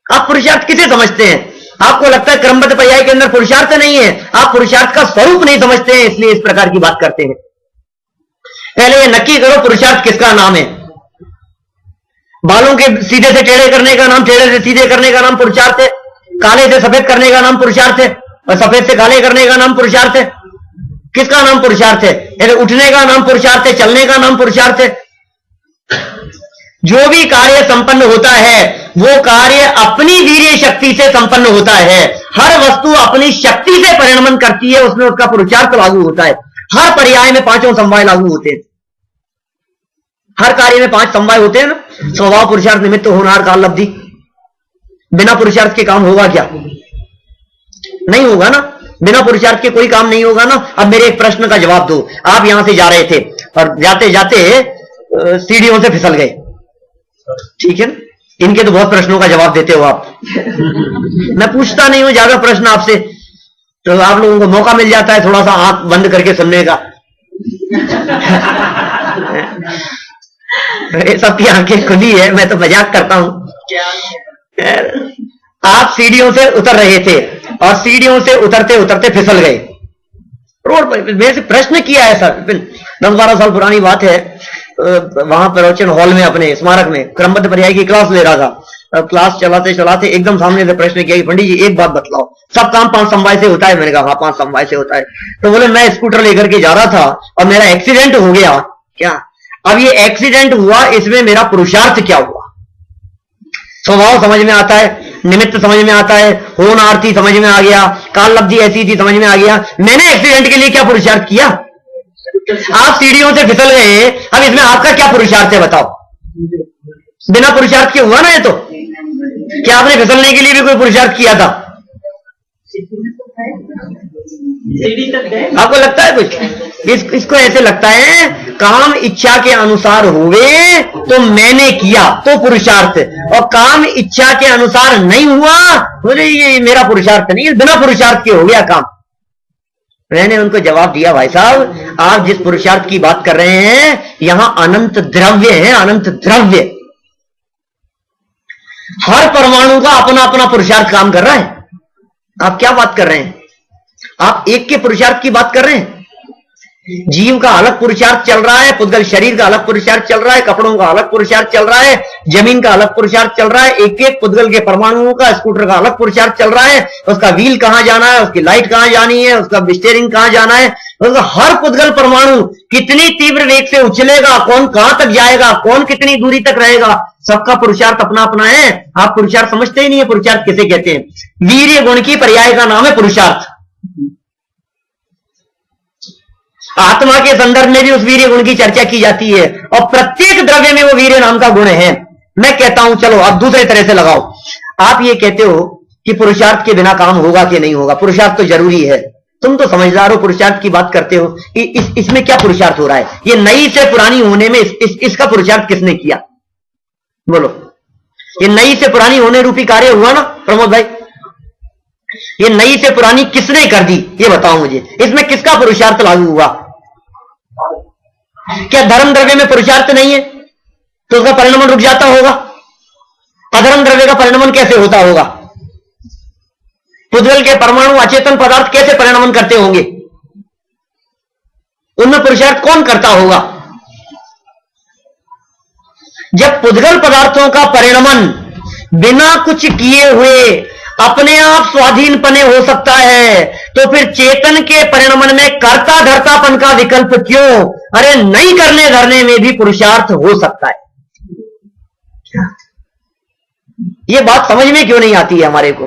आप पुरुषार्थ किसे समझते हैं? आपको लगता है क्रमबद्ध पर्याय के अंदर पुरुषार्थ नहीं है, आप पुरुषार्थ का स्वरूप नहीं समझते हैं, इसलिए इस प्रकार की बात करते हैं। पहले ये नक्की करो पुरुषार्थ किसका नाम है। बालों के सीधे से टेढ़े करने का नाम, टेढ़े से सीधे करने का नाम पुरुषार्थ है, काले से सफेद करने का नाम पुरुषार्थ है, और सफेद से काले करने का नाम पुरुषार्थ है। किसका नाम पुरुषार्थ है? उठने का नाम पुरुषार्थ है, चलने का नाम पुरुषार्थ है। जो भी कार्य संपन्न होता है वो कार्य अपनी वीर्य शक्ति से संपन्न होता है। हर वस्तु अपनी शक्ति से परिणमन करती है, उसमें उसका पुरुषार्थ लागू होता है। हर पर्याय में पांचों समवाय लागू होते हैं, हर कार्य में 5 समवाय होते हैं ना। स्वभाव, पुरुषार्थ, निमित्त, होनहार, काल, लब्धि। बिना पुरुषार्थ के काम होगा क्या? नहीं होगा ना, बिना पुरुषार्थ के कोई काम नहीं होगा ना। अब मेरे एक प्रश्न का जवाब दो। आप यहां से जा रहे थे और जाते जाते सीढ़ियों से फिसल गए, ठीक है ना? इनके तो बहुत प्रश्नों का जवाब देते हो आप। मैं पूछता नहीं हूं ज्यादा प्रश्न आपसे, तो आप लोगों को मौका मिल जाता है थोड़ा सा आंख बंद करके सुनने का। सबकी आंखें खुली है, मैं तो मजाक करता हूं। आप सीढ़ियों से उतर रहे थे और सीढ़ियों से उतरते उतरते फिसल गए रोड पर। मेरे से प्रश्न किया है सर, 10-12 साल पुरानी बात है। वहां प्रवचन हॉल में अपने स्मारक में क्रमबद्ध पर्याय की क्लास ले रहा था। क्लास चलाते चलाते एकदम सामने से प्रश्न किया कि पंडित जी एक बात बतलाओ, सब काम 5 समवाय से होता है? मैंने कहा हाँ 5 समवाय से होता है। तो बोले मैं स्कूटर लेकर के जा रहा था और मेरा एक्सीडेंट हो गया। क्या? अब ये एक्सीडेंट हुआ, इसमें मेरा पुरुषार्थ क्या हुआ? स्वभाव समझ में आता है, निमित्त समझ में आता है, होनार्थी समझ में आ गया, काल लब्धि ऐसी थी समझ में आ गया। मैंने एक्सीडेंट के लिए क्या पुरुषार्थ किया? आप सीढ़ियों से फिसल गए, अब इसमें आपका क्या पुरुषार्थ है बताओ? बिना पुरुषार्थ के हुआ ना ये तो। क्या आपने फिसलने के लिए भी कोई पुरुषार्थ किया था? सीढ़ी तक गए। आपको लगता है कुछ? इसको ऐसे लगता है काम इच्छा के अनुसार हुए तो मैंने किया तो पुरुषार्थ, और काम इच्छा के अनुसार नहीं हुआ बोले ये मेरा पुरुषार्थ नहीं, बिना पुरुषार्थ के हो गया काम। मैंने उनको जवाब दिया, भाई साहब आप जिस पुरुषार्थ की बात कर रहे हैं यहां अनंत द्रव्य है, अनंत द्रव्य। हर परमाणु का अपना अपना पुरुषार्थ काम कर रहा है। आप क्या बात कर रहे हैं? आप एक के पुरुषार्थ की बात कर रहे हैं। जीव का अलग पुरुषार्थ चल रहा है, पुद्गल शरीर का अलग पुरुषार्थ चल रहा है, कपड़ों का अलग पुरुषार्थ चल रहा है, जमीन का अलग पुरुषार्थ चल रहा है, एक एक पुद्गल के परमाणुओं का, स्कूटर का अलग पुरुषार्थ चल रहा है, उसका व्हील कहां जाना है, उसकी लाइट कहां जानी है, उसका स्टीयरिंग कहां जाना है, उसका हर पुद्गल परमाणु कितनी तीव्र वेग से उछलेगा, कौन कहां तक जाएगा, कौन कितनी दूरी तक रहेगा, सबका पुरुषार्थ अपना अपना है। आप पुरुषार्थ समझते ही नहीं है। पुरुषार्थ किसे कहते हैं? वीर्य गुण की पर्याय का नाम है पुरुषार्थ। आत्मा के संदर्भ में भी उस वीर्य गुण की चर्चा की जाती है, और प्रत्येक द्रव्य में वो वीर्य नाम का गुण है। मैं कहता हूं चलो आप दूसरे तरह से लगाओ। आप ये कहते हो कि पुरुषार्थ के बिना काम होगा कि नहीं होगा, पुरुषार्थ तो जरूरी है। तुम तो समझदार हो, पुरुषार्थ की बात करते हो। इसमें क्या पुरुषार्थ हो रहा है? ये नई से पुरानी होने में इसका पुरुषार्थ किसने किया? बोलो। ये नई से पुरानी होने रूपी कार्य हुआ ना प्रमोद भाई? ये नई से पुरानी किसने कर दी ये बताओ मुझे। इसमें किसका पुरुषार्थ लागू हुआ? क्या धर्म द्रव्य में पुरुषार्थ नहीं है तो उसका परिणमन रुक जाता होगा? अधर्म द्रव्य का परिणमन कैसे होता होगा? पुद्गल के परमाणु अचेतन पदार्थ कैसे परिणमन करते होंगे? उनमें पुरुषार्थ कौन करता होगा? जब पुद्गल पदार्थों का परिणमन बिना कुछ किए हुए अपने आप स्वाधीनपने हो सकता है, तो फिर चेतन के परिणमन में कर्ता धर्तापन का विकल्प क्यों? अरे नहीं करने धरने में भी पुरुषार्थ हो सकता है। ये बात समझ में क्यों नहीं आती है हमारे को?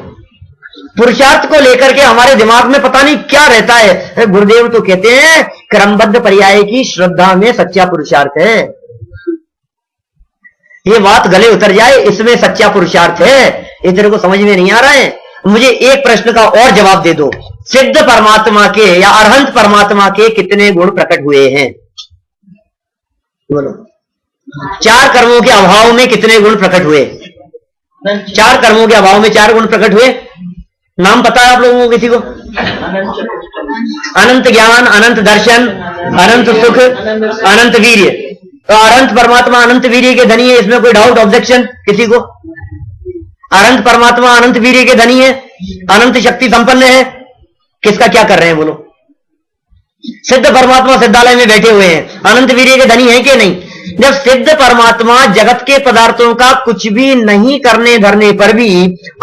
पुरुषार्थ को लेकर के हमारे दिमाग में पता नहीं क्या रहता है। गुरुदेव तो कहते हैं क्रमबद्ध पर्याय की श्रद्धा में सच्चा पुरुषार्थ है। ये बात गले उतर जाए, इसमें सच्चा पुरुषार्थ है। ये तेरे को समझ में नहीं आ रहा है? मुझे एक प्रश्न का और जवाब दे दो। सिद्ध परमात्मा के या अरहंत परमात्मा के कितने गुण प्रकट हुए हैं? बोलो। 4 कर्मों के अभाव में कितने गुण प्रकट हुए? 4 कर्मों के अभाव में 4 गुण प्रकट हुए। नाम पता है आप लोगों को किसी को? अनंत ज्ञान, अनंत दर्शन, अनंत सुख, अनंत वीर्य। तो अनंत परमात्मा अनंत वीर्य के धनी है, इसमें कोई डाउट ऑब्जेक्शन किसी को? अनंत परमात्मा अनंत वीर्य के धनी है, अनंत शक्ति संपन्न है। किसका क्या कर रहे हैं बोलो? सिद्ध परमात्मा सिद्धालय में बैठे हुए हैं, अनंत वीर्य के धनी है कि नहीं? जब सिद्ध परमात्मा जगत के पदार्थों का कुछ भी नहीं करने धरने पर भी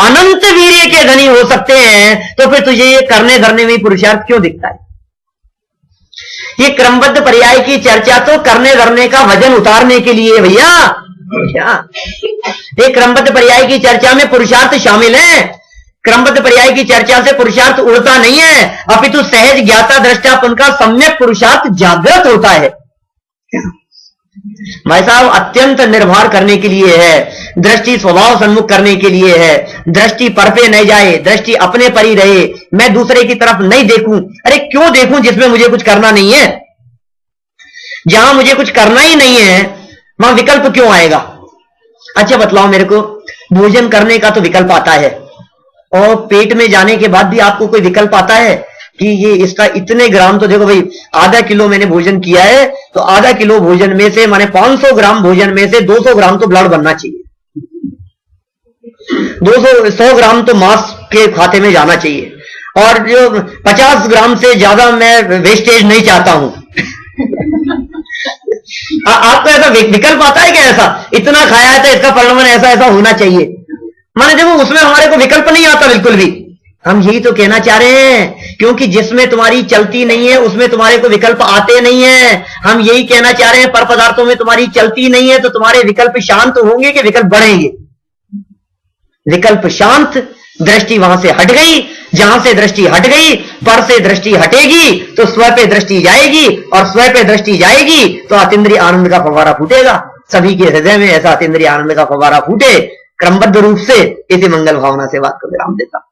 अनंत वीर्य के धनी हो सकते हैं, तो फिर तुझे ये करने धरने में पुरुषार्थ क्यों दिखता है? ये क्रमबद्ध पर्याय की चर्चा तो करने धरने का वजन उतारने के लिए भैया। क्या ये क्रमबद्ध पर्याय की चर्चा में पुरुषार्थ शामिल है? क्रमबद्ध पर्याय की चर्चा से पुरुषार्थ उड़ता नहीं है, अपितु सहज ज्ञाता दृष्टापन का सम्यक पुरुषार्थ जागृत होता है। भाई साहब अत्यंत निर्भर करने के लिए है, दृष्टि स्वभाव सन्मुख करने के लिए है। दृष्टि पर पे नहीं जाए, दृष्टि अपने पर ही रहे, मैं दूसरे की तरफ नहीं देखूं। अरे क्यों देखूं जिसमें मुझे कुछ करना नहीं है? जहां मुझे कुछ करना ही नहीं है वहां विकल्प क्यों आएगा? अच्छा बतलाओ मेरे को, भोजन करने का तो विकल्प आता है, और पेट में जाने के बाद भी आपको कोई विकल्प आता है कि ये इसका इतने ग्राम, तो देखो भाई आधा किलो मैंने भोजन किया है, तो आधा किलो भोजन में से माने 500 ग्राम भोजन में से 200 ग्राम तो ब्लड बनना चाहिए, 100 ग्राम तो मांस के खाते में जाना चाहिए, और जो 50 ग्राम से ज्यादा मैं वेस्टेज नहीं चाहता हूं। आपको ऐसा विकल्प आता है क्या? ऐसा इतना खाया है तो इसका परिणाम ऐसा ऐसा होना चाहिए। माने देखो उसमें हमारे को विकल्प नहीं आता बिल्कुल भी। हम यही तो कहना चाह रहे हैं, क्योंकि जिसमें तुम्हारी चलती नहीं है उसमें तुम्हारे को विकल्प आते नहीं है। हम यही कहना चाह रहे हैं, पर पदार्थों में तुम्हारी चलती नहीं है तो तुम्हारे विकल्प शांत होंगे कि विकल्प बढ़ेंगे? विकल्प शांत, दृष्टि वहां से हट गई, जहां से दृष्टि हट गई पर से दृष्टि हटेगी तो स्व पे दृष्टि जाएगी, और स्व पे दृष्टि जाएगी तो अतीन्द्रिय आनंद का फव्वारा फूटेगा। सभी के हृदय में ऐसा अतीन्द्रिय आनंद का फव्वारा फूटे क्रमबद्ध रूप से। इसी मंगल भावना से बात को विराम देता।